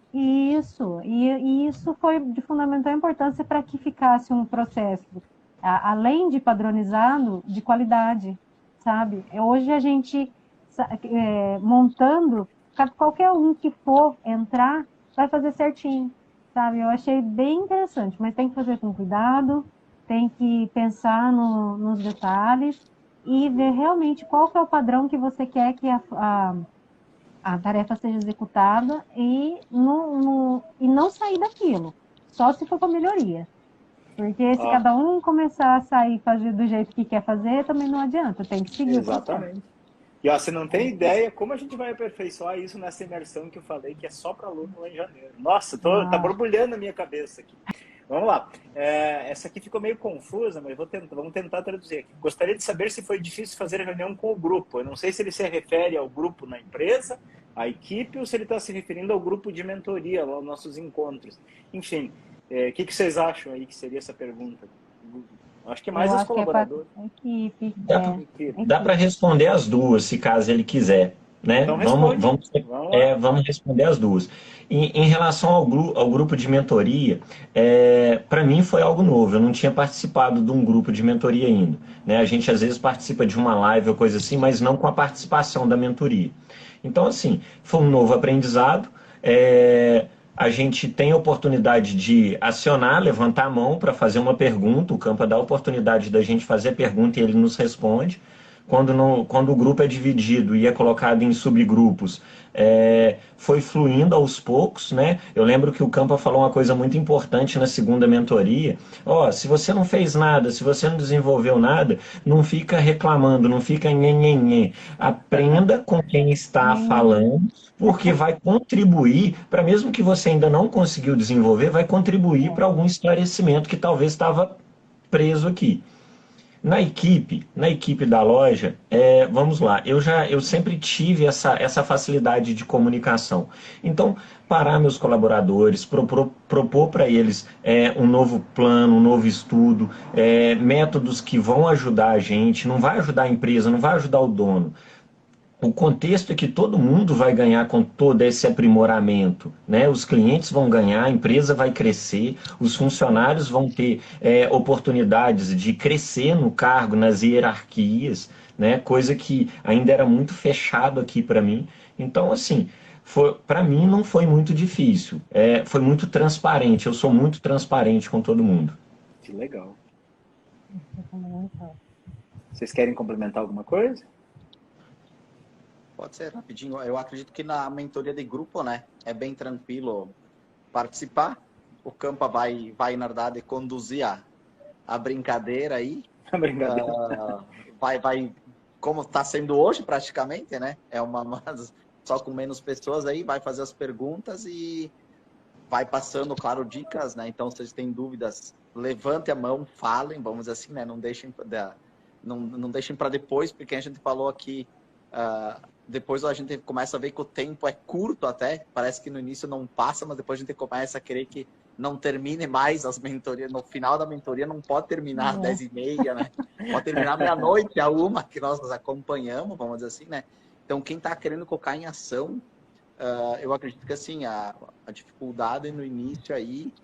isso foi de fundamental importância para que ficasse um processo, além de padronizado, de qualidade, sabe? Hoje a gente, montando, qualquer um que for entrar, vai fazer certinho, sabe? Eu achei bem interessante, mas tem que fazer com cuidado, tem que pensar nos detalhes, e ver realmente qual que é o padrão que você quer que a tarefa seja executada e não sair daquilo, só se for para melhoria. Porque se Ó, cada um começar a sair e fazer do jeito que quer fazer, também não adianta, tem que seguir o processo. exatamente. E ó, você não tem ideia como a gente vai aperfeiçoar isso nessa imersão que eu falei, que é só para aluno lá em janeiro. Nossa, tá Ah, borbulhando a minha cabeça aqui. Vamos lá. Essa aqui ficou meio confusa, mas vamos tentar traduzir aqui. Gostaria de saber se foi difícil fazer a reunião com o grupo. Eu não sei se ele se refere ao grupo na empresa, à equipe, ou se ele está se referindo ao grupo de mentoria, aos nossos encontros. Enfim, que vocês acham aí que seria essa pergunta? Acho que mais eu os acho que é para colaboradores. a equipe, Equipe. Dá para equipe. responder as duas, se caso ele quiser, né? Então responde. Vamos lá. Vamos responder as duas. Em relação ao grupo de mentoria, para mim foi algo novo. Eu não tinha participado de um grupo de mentoria ainda, né? A gente às vezes participa de uma live ou coisa assim, mas não com a participação da mentoria. Então, assim, foi um novo aprendizado. A gente tem a oportunidade de acionar, levantar a mão para fazer uma pergunta. O Campa dá a oportunidade da gente fazer a pergunta e ele nos responde. Quando o grupo é dividido e é colocado em subgrupos, foi fluindo aos poucos, né? Eu lembro que o Campa falou uma coisa muito importante na segunda mentoria. Ó, se você não fez nada, se você não desenvolveu nada, não fica reclamando, não fica nhenhenhê. Aprenda com quem está Nem, falando, porque vai contribuir para, mesmo que você ainda não conseguiu desenvolver, vai contribuir para algum esclarecimento que talvez estava preso aqui. Na equipe da loja, vamos lá, eu sempre tive essa facilidade de comunicação. Então, parar meus colaboradores, propor para eles um novo plano, um novo estudo, métodos que vão ajudar a gente, não vai ajudar a empresa, não vai ajudar o dono. O contexto é que todo mundo vai ganhar com todo esse aprimoramento, né? Os clientes vão ganhar, a empresa vai crescer, os funcionários vão ter oportunidades de crescer no cargo, nas hierarquias, né? Coisa que ainda era muito fechado aqui para mim. Então, assim, para mim não foi muito difícil, foi muito transparente. Eu sou muito transparente com todo mundo. Que legal. é fundamental. Vocês querem complementar alguma coisa? Pode ser rapidinho. Eu acredito que na mentoria de grupo, né, é bem tranquilo participar. O Campa vai na verdade, conduzir a brincadeira aí. Brincadeira. Vai, como está sendo hoje praticamente, né? Só com menos pessoas aí, vai fazer as perguntas e vai passando, claro, dicas, né? Então, se vocês têm dúvidas, levante a mão, falem, vamos dizer assim, né? Não deixem para depois, porque a gente falou aqui, depois a gente começa a ver que o tempo é curto até, parece que no início não passa, mas depois a gente começa a querer que não termine mais as mentorias, no final da mentoria não pode terminar às 10h30, né? Pode terminar meia-noite, a 1 que nós acompanhamos, vamos dizer assim, né? Então, quem está querendo colocar em ação, eu acredito que assim, a dificuldade no início aí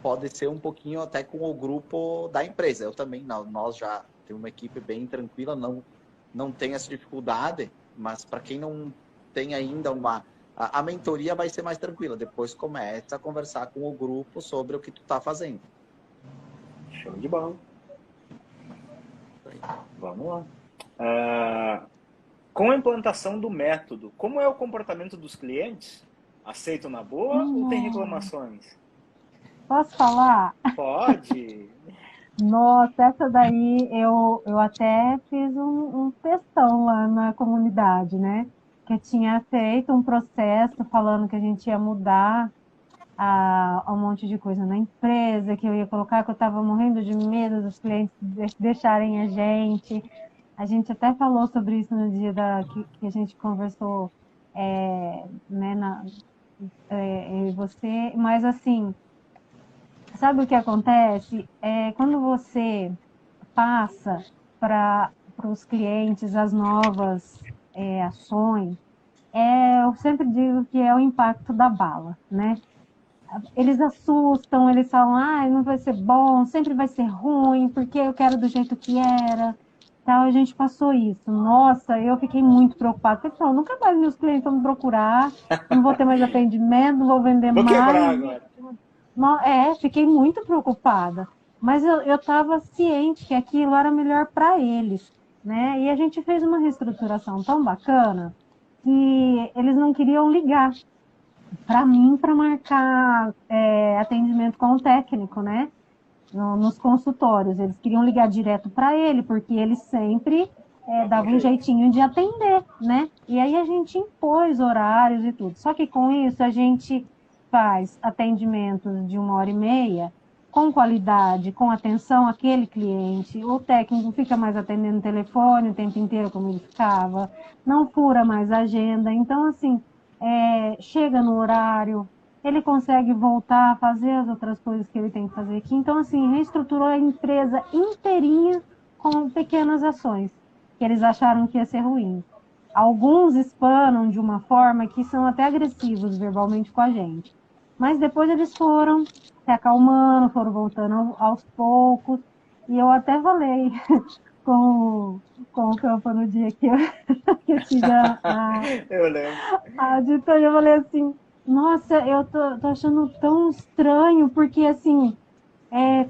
pode ser um pouquinho até com o grupo da empresa. Eu também, nós já temos uma equipe bem tranquila, não tem essa dificuldade, mas para quem não tem ainda a mentoria vai ser mais tranquila. Depois começa a conversar com o grupo sobre o que tu está fazendo. Show de bola. Vamos lá. Com a implantação do método, como é o comportamento dos clientes? Aceitam na boa ou tem reclamações? Posso falar? Pode. Nossa, essa daí eu até fiz um textão lá na comunidade, né? Que eu tinha feito um processo falando que a gente ia mudar um monte de coisa na empresa que eu ia colocar, que eu estava morrendo de medo dos clientes deixarem a gente. A gente até falou sobre isso no dia que a gente conversou, né, eu e você, mas assim, sabe o que acontece? Quando você passa para os clientes as novas ações, eu sempre digo que é o impacto da bala, né? Eles assustam, eles falam, não vai ser bom, sempre vai ser ruim, porque eu quero do jeito que era. Tal, a gente passou isso. Nossa, eu fiquei muito preocupada. Pessoal, nunca mais meus clientes vão me procurar, não vou ter mais atendimento, não vou vender Vou quebrar mais. agora. Fiquei muito preocupada. Mas eu estava ciente que aquilo era melhor para eles, né? E a gente fez uma reestruturação tão bacana que eles não queriam ligar para mim para marcar atendimento com o técnico, né? Nos consultórios. Eles queriam ligar direto para ele, porque ele sempre dava um jeitinho de atender, né? E aí a gente impôs horários e tudo. Só que com isso a gente faz atendimentos de 1h30, com qualidade, com atenção àquele cliente. O técnico fica mais atendendo o telefone o tempo inteiro, como ele ficava, não fura mais a agenda. Então, assim, chega no horário, ele consegue voltar a fazer as outras coisas que ele tem que fazer aqui. Então, assim, reestruturou a empresa inteirinha com pequenas ações, que eles acharam que ia ser ruim. Alguns espanam de uma forma que são até agressivos verbalmente com a gente. Mas depois eles foram se acalmando, foram voltando aos poucos. E eu até falei com o Campo no dia que eu tive Eu lembro. a auditoria, eu falei assim, nossa, eu tô achando tão estranho, porque assim,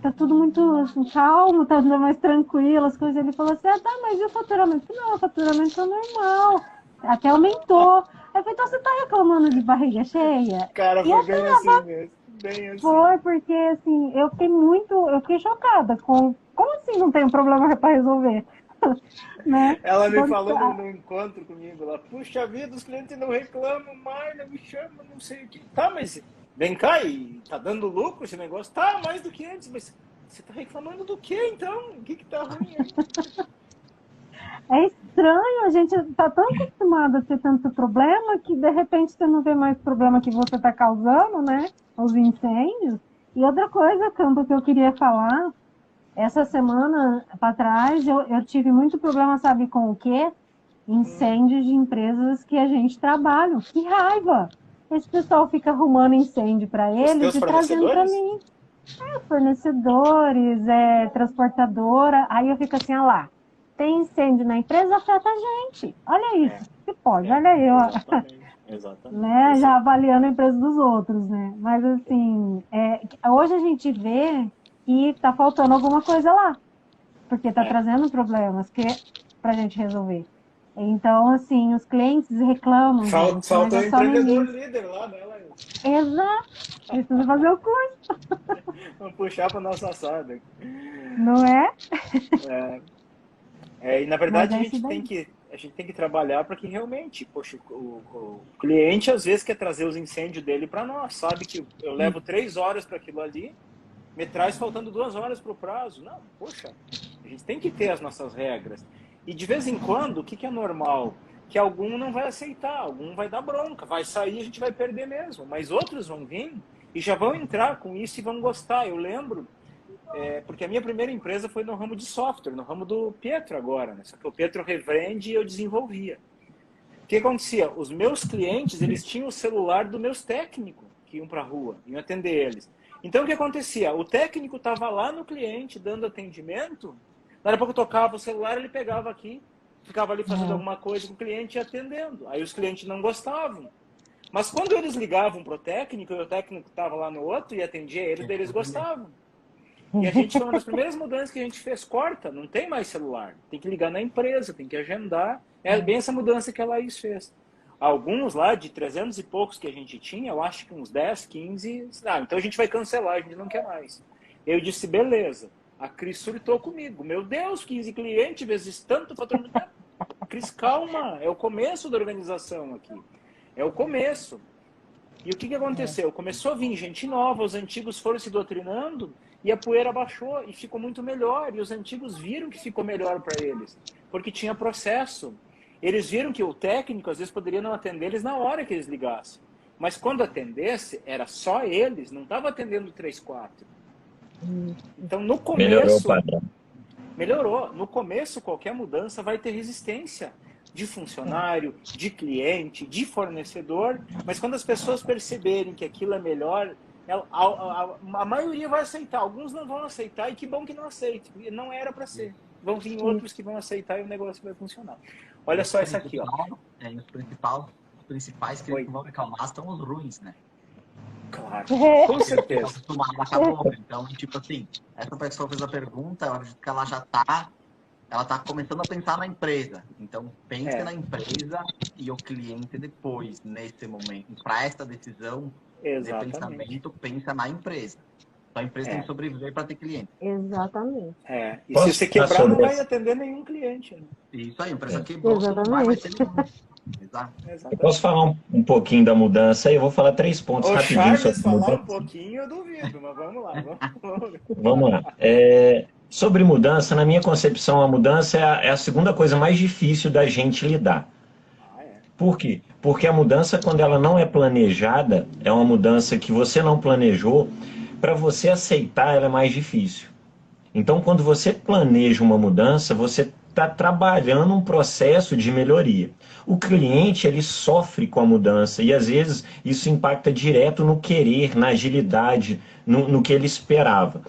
tá tudo muito assim, calmo, tá tudo mais tranquilo, as coisas. Ele falou assim, tá, mas e o faturamento? Não, o faturamento é normal, até aumentou. Aí eu falei, então você tá reclamando de barriga cheia? Cara, E foi eu bem assim mesmo. Bem assim. foi, porque assim, eu fiquei chocada com, como assim não tem um problema para resolver? Né? Ela me falou no encontro comigo lá, puxa vida, os clientes não reclamam mais, não me chamam, não sei o que. Tá, mas vem cá, e tá dando lucro esse negócio? Tá, mais do que antes, mas você tá reclamando do que então? O que tá ruim aí? É estranho, a gente está tão acostumado a ter tanto problema que de repente você não vê mais problema que você está causando, né? Os incêndios. E outra coisa, Campo, que eu queria falar, essa semana para trás eu tive muito problema, sabe com o quê? Incêndios de empresas que a gente trabalha. Que raiva! Esse pessoal fica arrumando incêndio para Os eles teus e trazendo para fornecedores? mim. Fornecedores, transportadora. Aí eu fico assim, lá, tem incêndio na empresa, afeta a gente. Olha isso, que pode, olha eu, Exatamente, exatamente. né, já avaliando a empresa dos outros, né? Mas assim, hoje a gente vê que está faltando alguma coisa lá, porque está trazendo problemas para a gente resolver. Então, assim, os clientes reclamam, gente, mas Falta um é só no empreendedor início. líder lá, né, Laís? Exato, precisa fazer o curso, Vamos puxar para nossa assada. não é? E na Mas verdade é isso daí. a gente tem que trabalhar para que realmente, poxa, o cliente às vezes quer trazer os incêndios dele para nós, sabe que eu levo 3 horas para aquilo ali, me traz faltando 2 horas para o prazo. Não, poxa, a gente tem que ter as nossas regras. E de vez em quando, o que é normal? Que algum não vai aceitar, algum vai dar bronca, vai sair, a gente vai perder mesmo, mas outros vão vir e já vão entrar com isso e vão gostar. Eu lembro, porque a minha primeira empresa foi no ramo de software, no ramo do Pietro agora, né? Só que o Pietro revende e eu desenvolvia. O que acontecia? Os meus clientes, eles tinham o celular dos meus técnicos que iam para a rua, iam atender eles. Então, o que acontecia? O técnico estava lá no cliente, dando atendimento, na pouco eu tocava o celular, ele pegava aqui, ficava ali fazendo alguma coisa com o cliente e atendendo. Aí os clientes não gostavam. Mas quando eles ligavam para o técnico, e o técnico estava lá no outro e atendia eles, eles gostavam. E a gente foi uma das primeiras mudanças que a gente fez. Corta, não tem mais celular. Tem que ligar na empresa, tem que agendar. É bem essa mudança que a Laís fez. Alguns lá, de 300 e poucos que a gente tinha, eu acho que uns 10, 15... então a gente vai cancelar, a gente não quer mais. Eu disse, beleza. A Cris surtou comigo. Meu Deus, 15 clientes, vezes tanto faturamento. Cris, calma. É o começo da organização aqui. É o começo. E o que aconteceu? Começou a vir gente nova, os antigos foram se doutrinando e a poeira baixou e ficou muito melhor. E os antigos viram que ficou melhor para eles, porque tinha processo. Eles viram que o técnico às vezes poderia não atender eles na hora que eles ligassem. Mas quando atendesse, era só eles, não estava atendendo 3, 4. Então no começo... Melhorou o padrão. Melhorou. No começo, qualquer mudança vai ter resistência de funcionário, de cliente, de fornecedor, mas quando as pessoas perceberem que aquilo é melhor, a maioria vai aceitar. Alguns não vão aceitar, e que bom que não aceite. Não era para ser. Vão vir outros que vão aceitar e o negócio vai funcionar. Olha só essa aqui, ó. Os principais que vão reclamar são os ruins, né? Claro, com certeza. Então, tipo assim, essa pessoa fez a pergunta, eu acredito que ela já tá começando a pensar na empresa. Então, pense na empresa e o cliente depois, nesse momento. Para essa decisão de pensamento, pensa na empresa. Então, a empresa tem que sobreviver para ter cliente. Exatamente. E se você quebrar, não vai atender nenhum cliente. Né? Isso aí, a empresa quebrou, você não vai ter nenhum. Exato. Eu posso falar um pouquinho da mudança aí? Eu vou falar 3 pontos rapidinho. Charles falar um pouquinho, eu duvido, mas vamos lá. Vamos lá. Sobre mudança, na minha concepção, a mudança é a segunda coisa mais difícil da gente lidar. Por quê? Porque a mudança, quando ela não é planejada, é uma mudança que você não planejou, para você aceitar ela é mais difícil. Então, quando você planeja uma mudança, você está trabalhando um processo de melhoria. O cliente, ele sofre com a mudança e, às vezes, isso impacta direto no querer, na agilidade, no que ele esperava.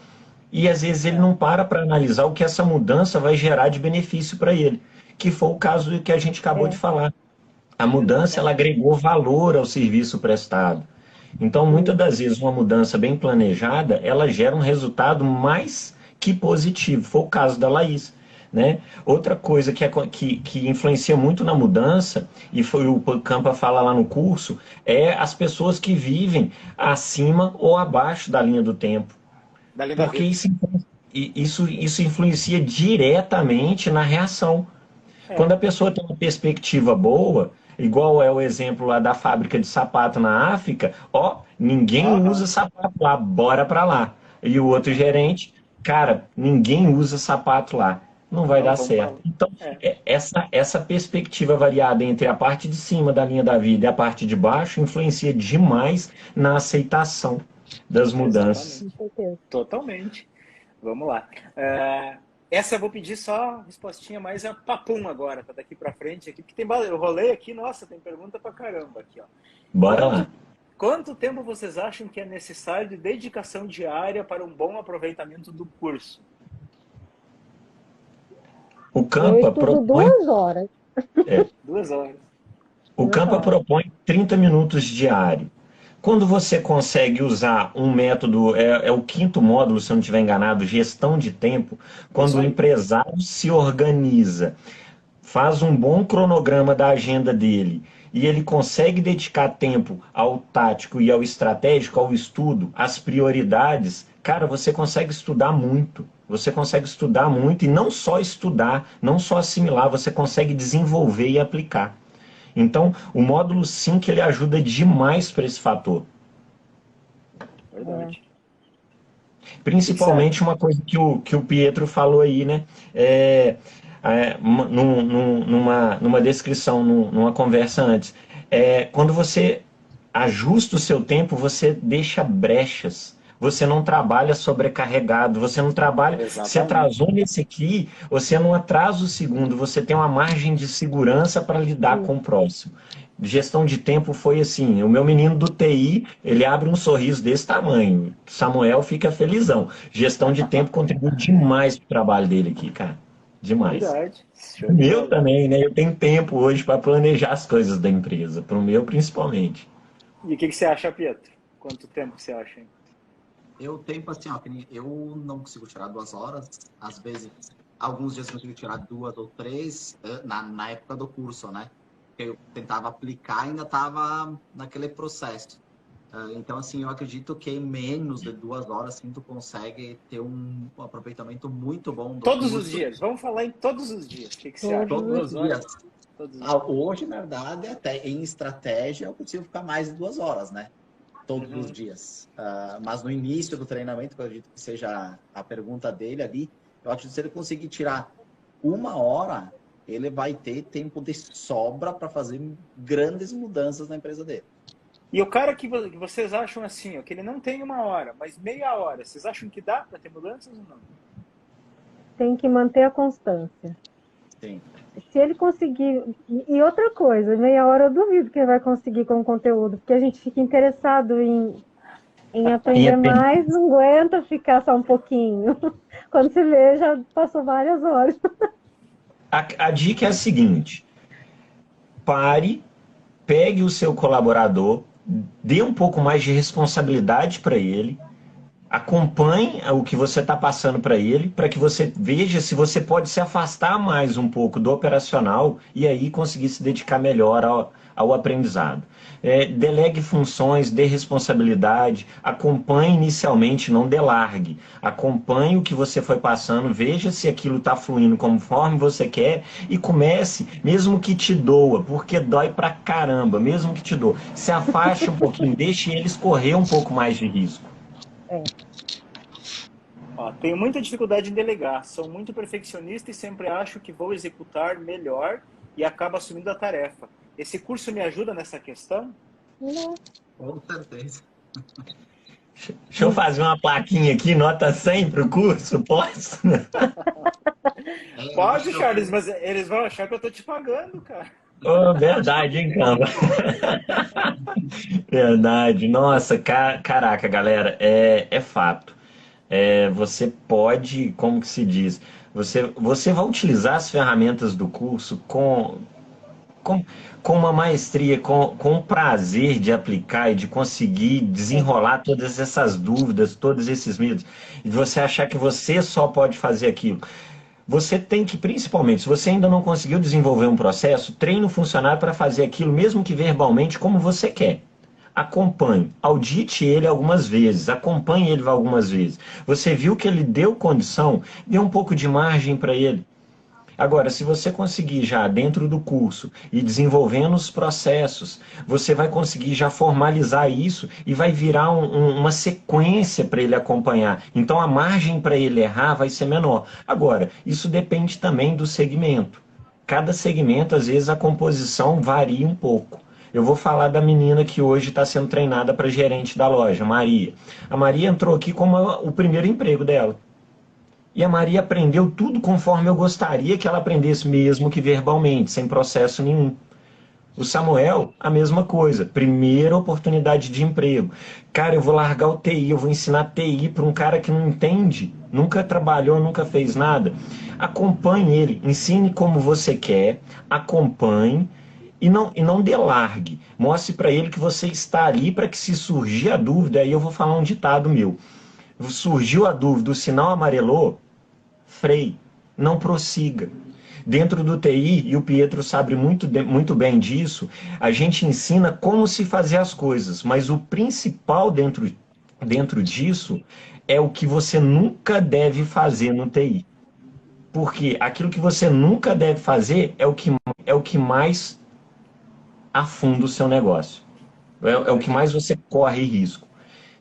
E, às vezes, ele não para analisar o que essa mudança vai gerar de benefício para ele, que foi o caso que a gente acabou de falar. A mudança, ela agregou valor ao serviço prestado. Então, muitas das vezes, uma mudança bem planejada, ela gera um resultado mais que positivo. Foi o caso da Laís. Né? Outra coisa que influencia muito na mudança, e foi o Campa fala lá no curso, é as pessoas que vivem acima ou abaixo da linha do tempo. Porque isso influencia diretamente na reação. Quando a pessoa tem uma perspectiva boa, igual é o exemplo lá da fábrica de sapato na África, ninguém usa sapato lá, bora para lá. E o outro gerente, cara, ninguém usa sapato lá. Não vai dar certo. Então, essa perspectiva variada entre a parte de cima da linha da vida e a parte de baixo influencia demais na aceitação das mudanças. Exatamente. Totalmente. Vamos lá. Essa eu vou pedir só respostinha mais a papum agora, tá daqui para frente aqui, porque tem eu rolei aqui, nossa, tem pergunta pra caramba aqui, ó. Bora lá. Quanto tempo vocês acham que é necessário de dedicação diária para um bom aproveitamento do curso? O Campa propõe 2 horas. 2 horas. O Campa propõe 30 minutos diário. Quando você consegue usar um método, é o 5º módulo, se eu não estiver enganado, gestão de tempo, quando o empresário se organiza, faz um bom cronograma da agenda dele e ele consegue dedicar tempo ao tático e ao estratégico, ao estudo, às prioridades, cara, você consegue estudar muito. Você consegue estudar muito e não só estudar, não só assimilar, você consegue desenvolver e aplicar. Então, o módulo 5 ele ajuda demais para esse fator. Verdade. Principalmente uma coisa que o Pietro falou aí, né? Numa descrição, numa conversa antes. Quando você ajusta o seu tempo, você deixa brechas. Você não trabalha sobrecarregado, você não trabalha... Se atrasou nesse aqui, você não atrasa o segundo, você tem uma margem de segurança para lidar com o próximo. Gestão de tempo foi assim, o meu menino do TI, ele abre um sorriso desse tamanho, Samuel fica felizão. Gestão de tempo contribui demais para o trabalho dele aqui, cara. Demais. Verdade. O meu também, né? Eu tenho tempo hoje para planejar as coisas da empresa, para o meu principalmente. E o que você acha, Pietro? Quanto tempo você acha, hein? Eu tempo assim, eu não consigo tirar 2 horas, às vezes, alguns dias eu consigo tirar 2 ou 3, na época do curso, né? Eu tentava aplicar, ainda estava naquele processo. Então, assim, eu acredito que em menos de 2 horas, assim, tu consegue ter um aproveitamento muito bom do Todos curso. os dias, vamos falar em todos os dias. O que você acha? Todos os dias. Todos os dias. Hoje, na verdade, até em estratégia, eu consigo ficar mais de 2 horas, né? Todos os dias. Mas no início do treinamento, que eu acredito que seja a pergunta dele ali, eu acho que se ele conseguir tirar 1 hora, ele vai ter tempo de sobra para fazer grandes mudanças na empresa dele. E o cara que vocês acham assim, ó, que ele não tem 1 hora, mas meia hora, vocês acham que dá para ter mudanças ou não? Tem que manter a constância. Sim. Se ele conseguir... E outra coisa, meia hora eu duvido que ele vai conseguir com o conteúdo, porque a gente fica interessado em aprender mais, não aguenta ficar só um pouquinho. Quando se vê, já passou várias horas. A dica é a seguinte: pare, pegue o seu colaborador, dê um pouco mais de responsabilidade para ele, acompanhe o que você está passando para ele, para que você veja se você pode se afastar mais um pouco do operacional e aí conseguir se dedicar melhor ao aprendizado. Delegue funções, dê responsabilidade, acompanhe inicialmente, não delargue. Acompanhe o que você foi passando, veja se aquilo está fluindo conforme você quer e comece, mesmo que te doa, porque dói pra caramba, mesmo que te doa. Se afaste um pouquinho, deixe eles correr um pouco mais de risco. Ó, tenho muita dificuldade em delegar, sou muito perfeccionista e sempre acho que vou executar melhor e acabo assumindo a tarefa. Esse curso me ajuda nessa questão? Não. Com certeza. Deixa eu fazer uma plaquinha aqui, nota 100 para o curso, posso? Pode, Charles, mas eles vão achar que eu tô te pagando, cara. Oh, verdade, hein, Camba? Verdade. Nossa, caraca, galera, é fato. Você pode, como que se diz? Você vai utilizar as ferramentas do curso com uma maestria, com prazer de aplicar e de conseguir desenrolar todas essas dúvidas, todos esses medos, e você achar que você só pode fazer aquilo. Você tem que, principalmente, se você ainda não conseguiu desenvolver um processo, treine o funcionário para fazer aquilo, mesmo que verbalmente, como você quer. Acompanhe, audite ele algumas vezes, acompanhe ele algumas vezes. Você viu que ele deu condição, dê um pouco de margem para ele. Agora, se você conseguir já dentro do curso e desenvolvendo os processos, você vai conseguir já formalizar isso e vai virar uma sequência para ele acompanhar. Então, a margem para ele errar vai ser menor. Agora, isso depende também do segmento. Cada segmento, às vezes, a composição varia um pouco. Eu vou falar da menina que hoje está sendo treinada para gerente da loja, Maria. A Maria entrou aqui como o primeiro emprego dela. E a Maria aprendeu tudo conforme eu gostaria que ela aprendesse, mesmo que verbalmente, sem processo nenhum. O Samuel, a mesma coisa. Primeira oportunidade de emprego. Cara, eu vou largar o TI, eu vou ensinar TI para um cara que não entende, nunca trabalhou, nunca fez nada. Acompanhe ele, ensine como você quer, acompanhe e não delargue. Mostre para ele que você está ali para que, se surgir a dúvida, aí eu vou falar um ditado meu. Surgiu a dúvida, o sinal amarelou, freie, não prossiga. Dentro do TI, e o Pietro sabe muito bem disso, a gente ensina como se fazer as coisas, mas o principal dentro disso é o que você nunca deve fazer no TI. Porque aquilo que você nunca deve fazer é o que mais afunda o seu negócio. É o que mais você corre risco.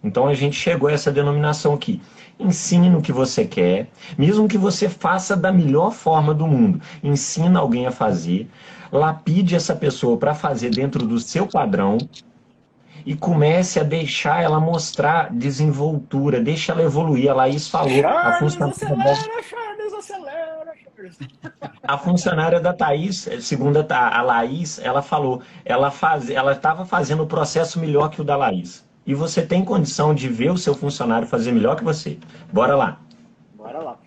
Então a gente chegou a essa denominação aqui. Ensine o que você quer, mesmo que você faça da melhor forma do mundo. Ensina alguém a fazer, lapide essa pessoa para fazer dentro do seu padrão e comece a deixar ela mostrar desenvoltura, deixa ela evoluir. A Laís falou, Charles, acelera, Charles, acelera, Charles. A funcionária da Thaís, segundo a Laís, ela falou, ela estava fazendo o processo melhor que o da Laís. E você tem condição de ver o seu funcionário fazer melhor que você. Bora lá. Bora lá.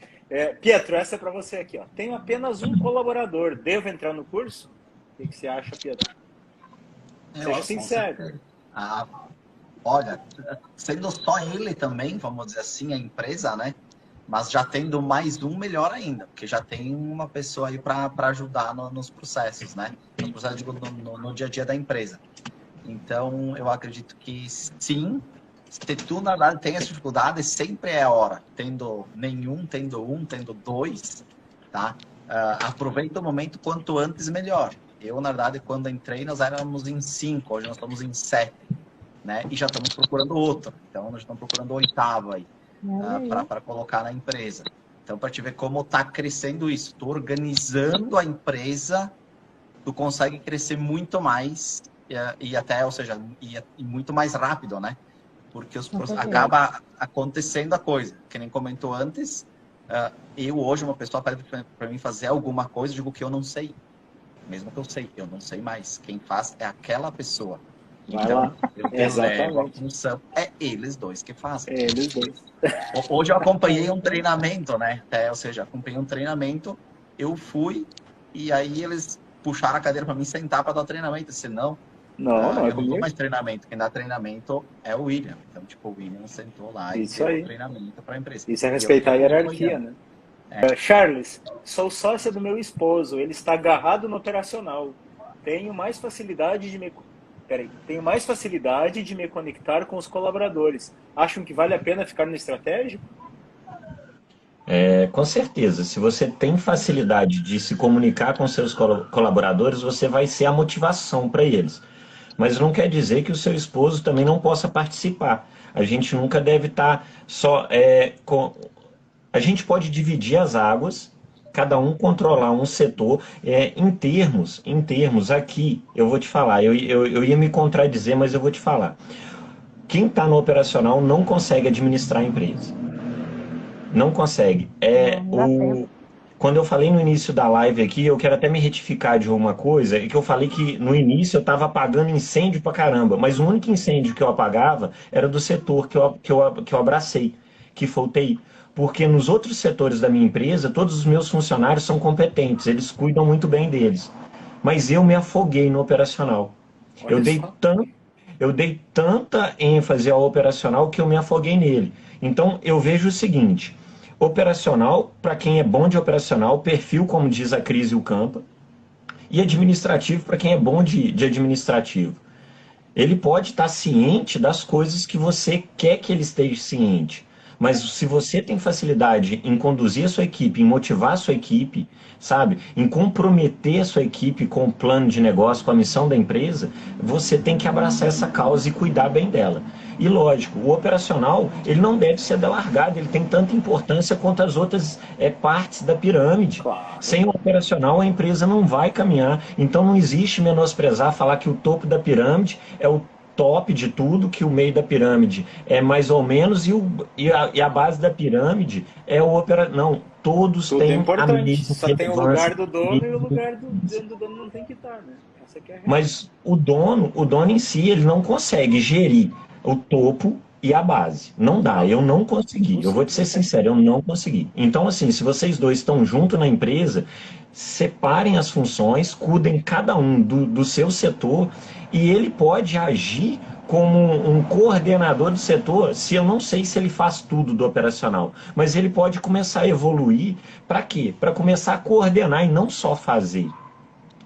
Pietro, essa é para você aqui. Ó. Tenho apenas um colaborador. Devo entrar no curso? O que você acha, Pietro? Seja sincero. Olha, sendo só ele também, vamos dizer assim, a empresa, né? Mas já tendo mais um, melhor ainda, porque já tem uma pessoa aí para ajudar nos processos, né? No processo, no dia a dia da empresa. Então, eu acredito que sim, se tu, na verdade, tem essa dificuldade, sempre é a hora. Tendo nenhum, tendo um, tendo dois, tá? Aproveita o momento quanto antes, melhor. Eu, na verdade, quando entrei, nós éramos em 5, hoje nós estamos em 7, né? E já estamos procurando outro. Então, nós estamos procurando o 8º aí, para colocar na empresa. Então, para te ver como está crescendo isso. Tu organizando a empresa, tu consegue crescer muito mais e até, ou seja, e muito mais rápido, né? Porque acaba acontecendo a coisa. Que nem comentou antes, eu hoje, uma pessoa pede para mim fazer alguma coisa, eu digo que eu não sei. Mesmo que eu não sei mais. Quem faz é aquela pessoa. Vai então, lá. eu delego a função. É eles dois que fazem. É eles dois. Hoje eu acompanhei um treinamento, né? Ou seja, acompanhei um treinamento, eu fui e aí eles puxaram a cadeira para mim sentar para dar o treinamento. Eu disse, não é comigo. não dou mais treinamento. Quem dá treinamento é o William. Então, tipo, o William sentou lá e deu o treinamento para a empresa. Isso é respeitar a hierarquia, né? Charles, sou sócia do meu esposo, ele está agarrado no operacional. Tenho mais facilidade de me conectar com os colaboradores. Acham que vale a pena ficar no estratégico? Com certeza. Se você tem facilidade de se comunicar com seus colaboradores, você vai ser a motivação para eles. Mas não quer dizer que o seu esposo também não possa participar. A gente nunca deve estar só... A gente pode dividir as águas, cada um controlar um setor. Em termos, aqui, eu vou te falar, eu ia me contradizer, mas eu vou te falar. Quem está no operacional não consegue administrar a empresa. Não consegue. Quando eu falei no início da live aqui, eu quero até me retificar de uma coisa, é que eu falei que no início eu estava apagando incêndio pra caramba, mas o único incêndio que eu apagava era do setor que eu abracei, que foi o TI. Porque nos outros setores da minha empresa, todos os meus funcionários são competentes, eles cuidam muito bem deles. Mas eu me afoguei no operacional. Eu dei tanta ênfase ao operacional que eu me afoguei nele. Então, eu vejo o seguinte: operacional, para quem é bom de operacional, perfil, como diz a Cris e o Campa, e administrativo, para quem é bom de administrativo. Ele pode estar ciente das coisas que você quer que ele esteja ciente. Mas se você tem facilidade em conduzir a sua equipe, em motivar a sua equipe, sabe, em comprometer a sua equipe com o plano de negócio, com a missão da empresa, você tem que abraçar essa causa e cuidar bem dela. E lógico, o operacional, ele não deve ser delargado, ele tem tanta importância quanto as outras partes da pirâmide. Claro. Sem o operacional, a empresa não vai caminhar. Então não existe menosprezar, falar que o topo da pirâmide é o top de tudo, que o meio da pirâmide é mais ou menos e a base da pirâmide é o operacional. Não, todos tudo têm é importante. a mesma Só tem o lugar do dono e o lugar do dono não tem que estar, né? Essa que é a real. Mas o dono em si, ele não consegue gerir o topo e a base. Não dá, eu não consegui. Eu vou te ser sincero, eu não consegui. Então, assim, se vocês dois estão juntos na empresa, separem as funções, cuidem cada um do seu setor, e ele pode agir como um coordenador do setor, se eu não sei se ele faz tudo do operacional, mas ele pode começar a evoluir. Para quê? Para começar a coordenar e não só fazer.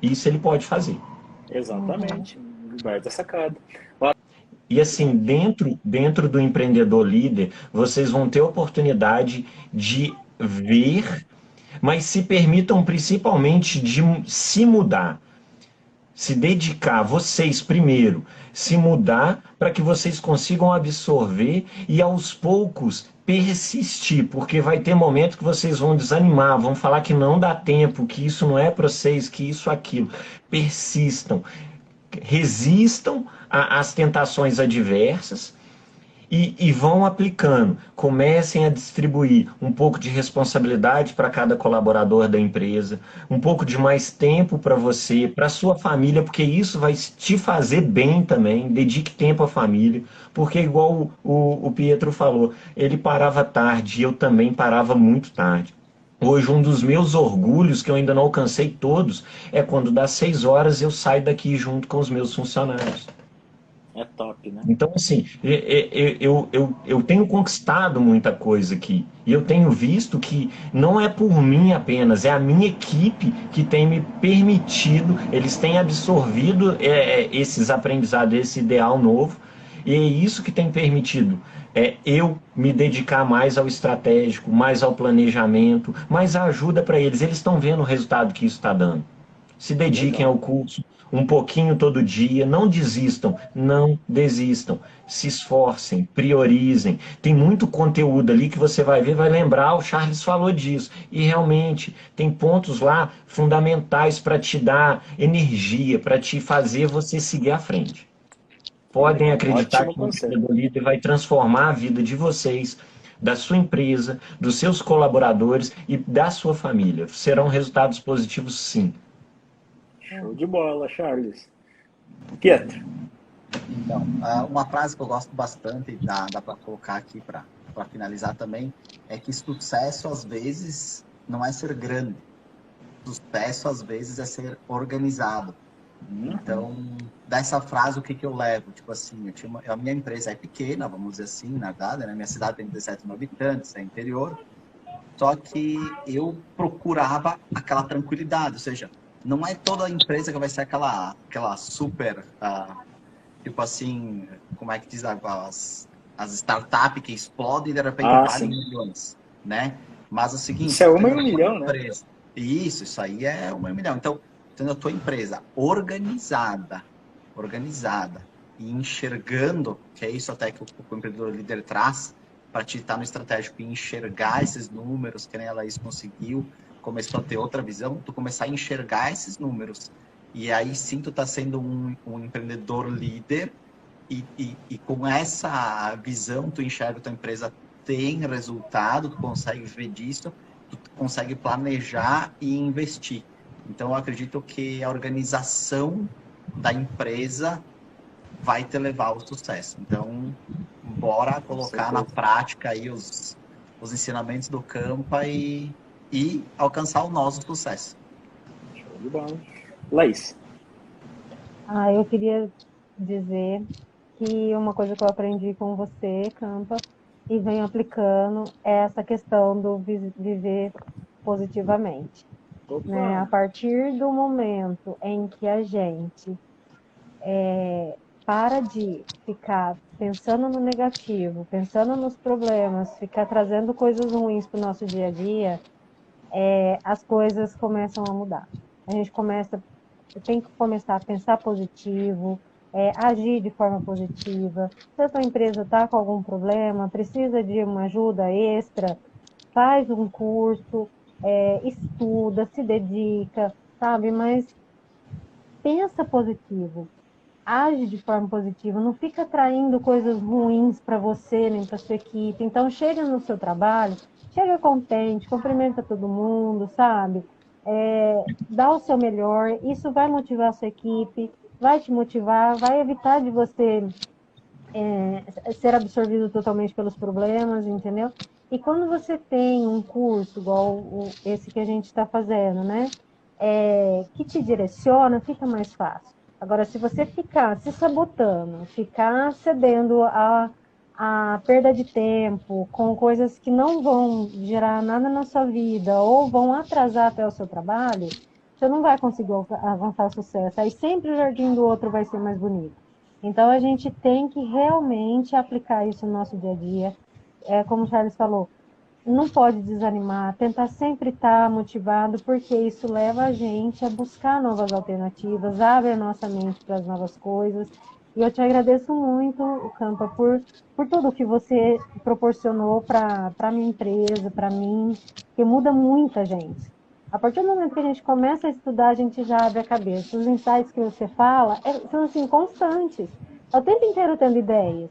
Isso ele pode fazer. Exatamente. Baita sacada. E assim, dentro do empreendedor líder, vocês vão ter oportunidade de ver, mas se permitam principalmente de se mudar. Se dedicar, vocês primeiro, se mudar para que vocês consigam absorver e aos poucos persistir, porque vai ter momento que vocês vão desanimar, vão falar que não dá tempo, que isso não é para vocês, que isso, aquilo. Persistam, resistam às tentações adversas e vão aplicando. Comecem a distribuir um pouco de responsabilidade para cada colaborador da empresa, um pouco de mais tempo para você, para sua família, porque isso vai te fazer bem também. Dedique tempo à família, porque igual o Pietro falou, ele parava tarde e eu também parava muito tarde. Hoje, um dos meus orgulhos, que eu ainda não alcancei todos, é quando das 6 horas eu saio daqui junto com os meus funcionários. É top, né? Então, assim, eu tenho conquistado muita coisa aqui. E eu tenho visto que não é por mim apenas, é a minha equipe que tem me permitido, eles têm absorvido esses aprendizados, esse ideal novo. E é isso que tem permitido eu me dedicar mais ao estratégico, mais ao planejamento, mais a ajuda para eles. Eles estão vendo o resultado que isso está dando. Se dediquem ao curso um pouquinho todo dia, não desistam, não desistam. Se esforcem, priorizem. Tem muito conteúdo ali que você vai ver, vai lembrar, o Charles falou disso. E realmente tem pontos lá fundamentais para te dar energia, para te fazer você seguir à frente. Podem Legal, um acreditar ótimo que o conselho. empreendedor líder vai transformar a vida de vocês, da sua empresa, dos seus colaboradores e da sua família. Serão resultados positivos, sim. Show de bola, Charles. Pietro. Então, uma frase que eu gosto bastante, dá para colocar aqui para finalizar também, é que sucesso às vezes não é ser grande, sucesso às vezes é ser organizado. Então, dessa frase, o que eu levo? Tipo assim, a minha empresa é pequena, vamos dizer assim, na verdade, né? Minha cidade tem 17 mil habitantes, é interior, só que eu procurava aquela tranquilidade, ou seja, não é toda empresa que vai ser aquela super, tipo assim, como é que diz, as startups que explodem e de repente Ah, valem sim. milhões, né? Mas é o Isso seguinte, é eu uma tenho em a um tua milhão, né? empresa. Isso aí é 1 milhão. Então, tendo a tua empresa organizada e enxergando, que é isso até que o empreendedor líder traz, para te estar no estratégico e enxergar esses números, que nem a Laís conseguiu, começou a ter outra visão, tu começar a enxergar esses números. E aí sim tu tá sendo um empreendedor líder e com essa visão tu enxerga que tua empresa tem resultado, tu consegue ver disso, tu consegue planejar e investir. Então eu acredito que a organização da empresa vai te levar ao sucesso. Então, bora Com colocar na certeza. prática aí os ensinamentos do Campa e alcançar o nosso sucesso. Show de bola. Laís. Eu queria dizer que uma coisa que eu aprendi com você, Campa, e venho aplicando é essa questão do viver positivamente, né? A Opa! partir do momento em que a gente para de ficar pensando no negativo, pensando nos problemas, ficar trazendo coisas ruins para o nosso dia a dia, as coisas começam a mudar. A gente tem que começar a pensar positivo, agir de forma positiva. Se a sua empresa está com algum problema, precisa de uma ajuda extra, faz um curso, estuda, se dedica, sabe? Mas pensa positivo, age de forma positiva, não fica atraindo coisas ruins para você nem para sua equipe. Então chega no seu trabalho, chega contente, cumprimenta todo mundo, sabe? Dá o seu melhor, isso vai motivar a sua equipe, vai te motivar, vai evitar de você ser absorvido totalmente pelos problemas, entendeu? E quando você tem um curso igual esse que a gente está fazendo, né? Que te direciona, fica mais fácil. Agora, se você ficar se sabotando, ficar cedendo a perda de tempo com coisas que não vão gerar nada na sua vida ou vão atrasar até o seu trabalho, você não vai conseguir avançar o sucesso. Aí sempre o jardim do outro vai ser mais bonito. Então, a gente tem que realmente aplicar isso no nosso dia a dia. Como o Charles falou, não pode desanimar, tentar sempre estar motivado, porque isso leva a gente a buscar novas alternativas, abre a nossa mente para as novas coisas. E eu te agradeço muito, Campa, por tudo que você proporcionou para a minha empresa, para mim, que muda muita gente. A partir do momento que a gente começa a estudar, a gente já abre a cabeça. Os insights que você fala são assim, constantes. É o tempo inteiro tendo ideias,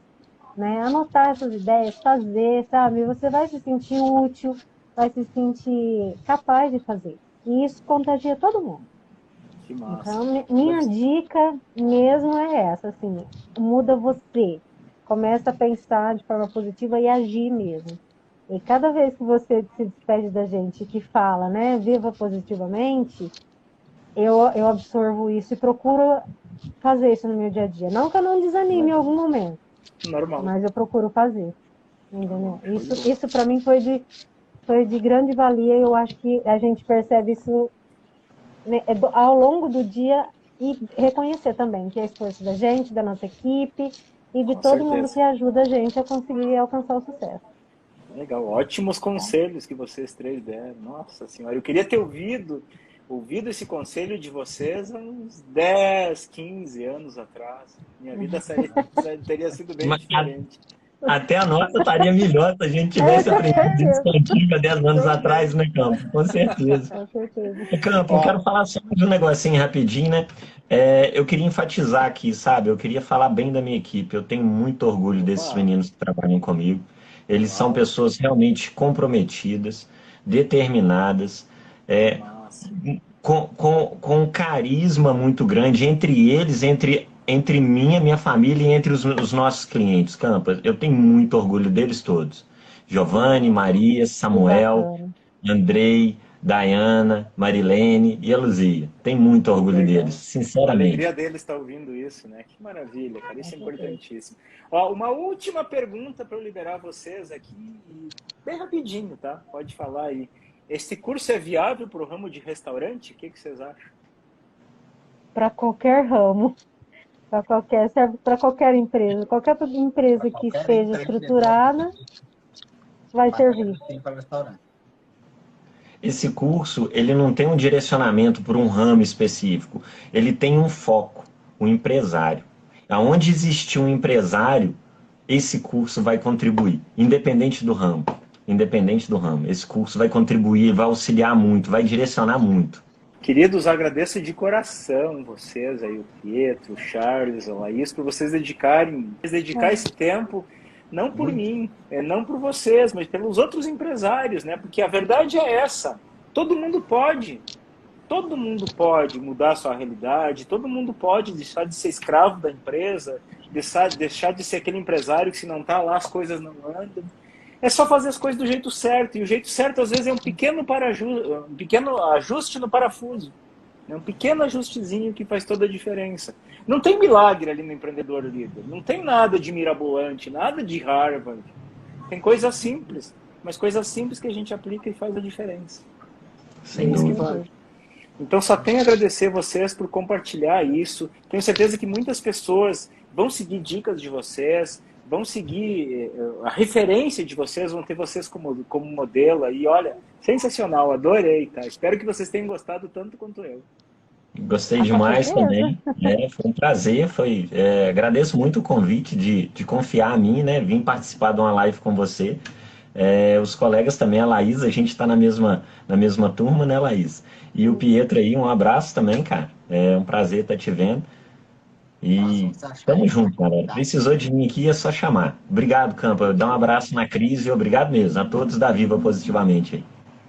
né? Anotar essas ideias, fazer, sabe? Você vai se sentir útil, vai se sentir capaz de fazer. E isso contagia todo mundo. Que massa. Então, minha dica mesmo é essa, assim, muda você. Começa a pensar de forma positiva e agir mesmo. E cada vez que você se despede da gente que fala, né, viva positivamente, eu absorvo isso e procuro fazer isso no meu dia a dia. Não que eu não desanime em algum momento, Normal. mas eu procuro fazer, entendeu? Show de bola. Isso para mim foi de grande valia e eu acho que a gente percebe isso, né, ao longo do dia e reconhecer também que é esforço da gente, da nossa equipe e de Com todo mundo certeza. que ajuda a gente a conseguir alcançar o sucesso. Legal. Ótimos Tá? conselhos que vocês três deram. Nossa Senhora, eu queria ter ouvido ouvido esse conselho de vocês há uns 10, 15 anos atrás. Minha vida teria sido bem diferente. Até a nossa estaria melhor se a gente tivesse aprendido isso contigo há 10 anos atrás, né, Campo? Com certeza. Com certeza. Campo, eu quero falar só de um negocinho rapidinho, né? Eu queria enfatizar aqui, sabe? Eu queria falar bem da minha equipe. Eu tenho muito orgulho desses meninos que trabalham comigo. Eles são pessoas realmente comprometidas, determinadas, com um carisma muito grande entre eles, entre mim, a minha família e entre os nossos clientes, Campas. Eu tenho muito orgulho deles todos. Giovanni, Maria, Samuel, Andrei, Dayana, Marilene e a Luzia. Tenho muito orgulho deles, sinceramente. A alegria deles estar ouvindo isso, né? Que maravilha, cara. Isso é importantíssimo. Ó, uma última pergunta para eu liberar vocês aqui, bem rapidinho, tá? Pode falar aí. Esse curso é viável para o ramo de restaurante? O que vocês acham? Para qualquer ramo. Serve para qualquer empresa. Qualquer empresa que esteja estruturada vai servir. Esse curso, ele não tem um direcionamento para um ramo específico. Ele tem um foco, o empresário. Aonde existir um empresário, esse curso vai contribuir, independente do ramo. Independente do ramo. Esse curso vai contribuir, vai auxiliar muito, vai direcionar muito. Queridos, agradeço de coração vocês aí, o Pietro, o Charles, a Laís, por vocês dedicar esse tempo, não por mim, não por vocês, mas pelos outros empresários, né? Porque a verdade é essa, todo mundo pode mudar a sua realidade, todo mundo pode deixar de ser escravo da empresa, deixar de ser aquele empresário que se não está lá as coisas não andam. É só fazer as coisas do jeito certo. E o jeito certo, às vezes, é um pequeno ajuste no parafuso. É um pequeno ajustezinho que faz toda a diferença. Não tem milagre ali no empreendedor líder. Não tem nada de mirabolante, nada de Harvard. Tem coisas simples. Mas coisas simples que a gente aplica e faz a diferença. Sem dúvida. Então, só tenho a agradecer vocês por compartilhar isso. Tenho certeza que muitas pessoas vão seguir dicas de vocês, vão seguir a referência de vocês, vão ter vocês como modelo aí. Olha, sensacional, adorei, tá? Espero que vocês tenham gostado tanto quanto eu. Gostei demais também, foi um prazer, agradeço muito o convite de confiar em mim, né? Vim participar de uma live com você. Os colegas também, a Laís, a gente está na mesma turma, né, Laís? E o Pietro aí, um abraço também, cara. É um prazer estar te vendo. E tamo junto, galera. Precisou de mim aqui, é só chamar. Obrigado, Campa. Dá um abraço na crise e obrigado mesmo a todos da Viva Positivamente aí.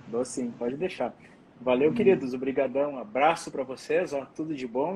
Dou sim, pode deixar. Valeu, queridos. Obrigadão. Um abraço para vocês. Ó, tudo de bom.